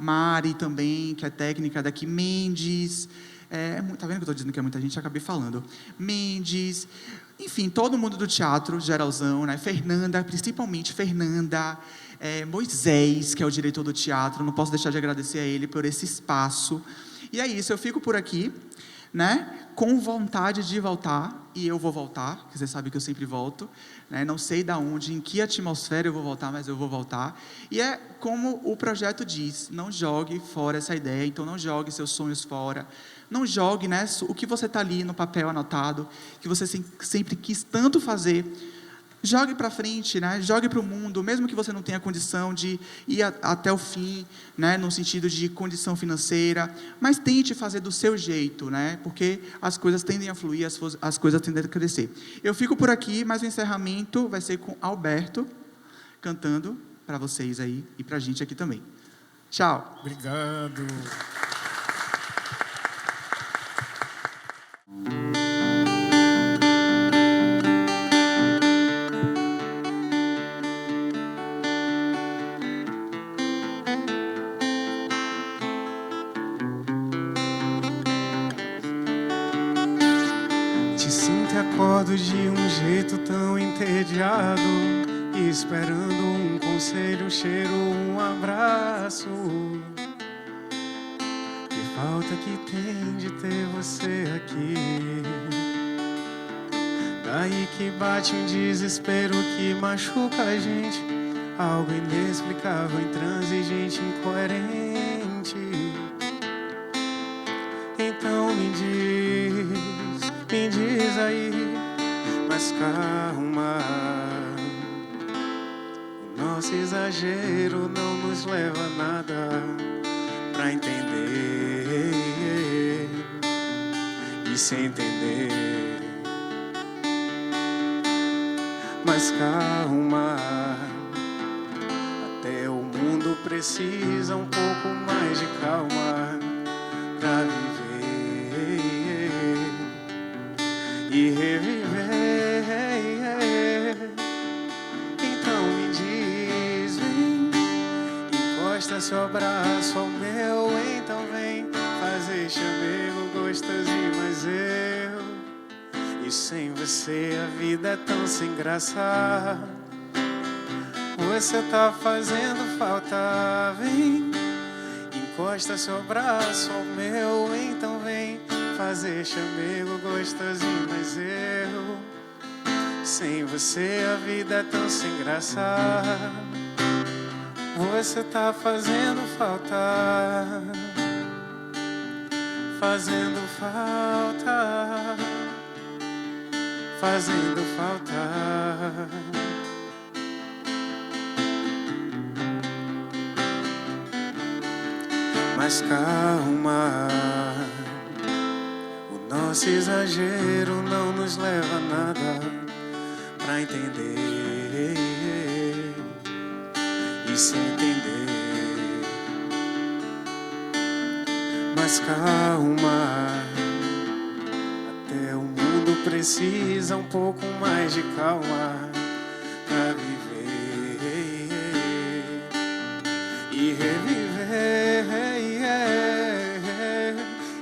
Mari também, que é técnica daqui, Mendes, tá vendo que eu estou dizendo que é muita gente? Acabei falando. Mendes, enfim, todo mundo do teatro, geralzão, né? Fernanda, principalmente Fernanda, Moisés, que é o diretor do teatro, não posso deixar de agradecer a ele por esse espaço. E é isso, eu fico por aqui, né? Com vontade de voltar, e eu vou voltar, porque você sabe que eu sempre volto, né? Não sei de onde, em que atmosfera eu vou voltar, mas eu vou voltar. E é como o projeto diz, não jogue fora essa ideia, então não jogue seus sonhos fora, não jogue, né, o que você está ali no papel anotado, que você sempre quis tanto fazer. jogue para frente, né? Jogue para o mundo, mesmo que você não tenha condição de ir até o fim, né? No sentido de condição financeira, mas tente fazer do seu jeito, né? Porque as coisas tendem a fluir, as coisas tendem a crescer. Eu fico por aqui, mas o encerramento vai ser com Alberto, cantando para vocês aí e para a gente aqui também. Tchau. Obrigado. Te sinto e acordo de um jeito tão entediado, esperando um conselho, um cheiro, um abraço. Que falta que tem de ter você aqui. Daí que bate um desespero que machuca a gente, algo inexplicável, intransigente, incoerente. Então me diz aí, mas calma. O nosso exagero não nos leva a nada pra entender e se entender. Mas calma, até o mundo precisa um pouco mais de calma pra viver e reviver. Então me diz, vem, encosta seu abraço ao meu, então vem fazer chamego gostosinho, mas e sem você a vida é tão sem graça. Você tá fazendo falta, vem, encosta seu braço ao meu, então vem fazer chamego gostosinho, mas sem você a vida é tão sem graça. Você tá fazendo falta, fazendo falta, fazendo falta. Mas calma, o nosso exagero não nos leva a nada pra entender e se entender. Mas calma, até o mundo precisa um pouco mais de calma pra viver e reviver.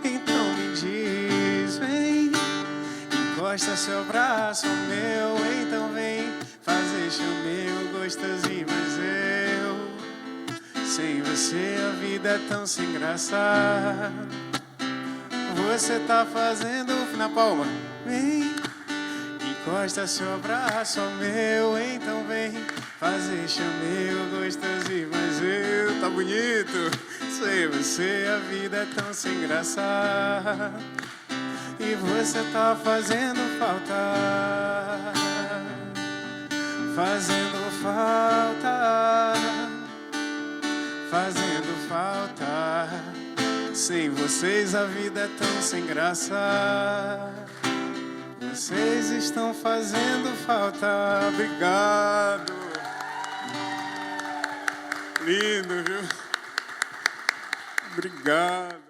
Então me diz, vem, encosta seu braço ao meu, então vem fazer chamego gostosinho, mas sem você a vida é tão sem graça. Você tá fazendo na palma, vem, encosta seu braço ao meu, então vem fazer chamego gostosinho, mas tá bonito. Sem você a vida é tão sem graça. E você tá fazendo falta, fazendo falta, fazendo falta. Sem vocês a vida é tão sem graça. Vocês estão fazendo falta. Obrigado. Lindo, viu? Obrigado.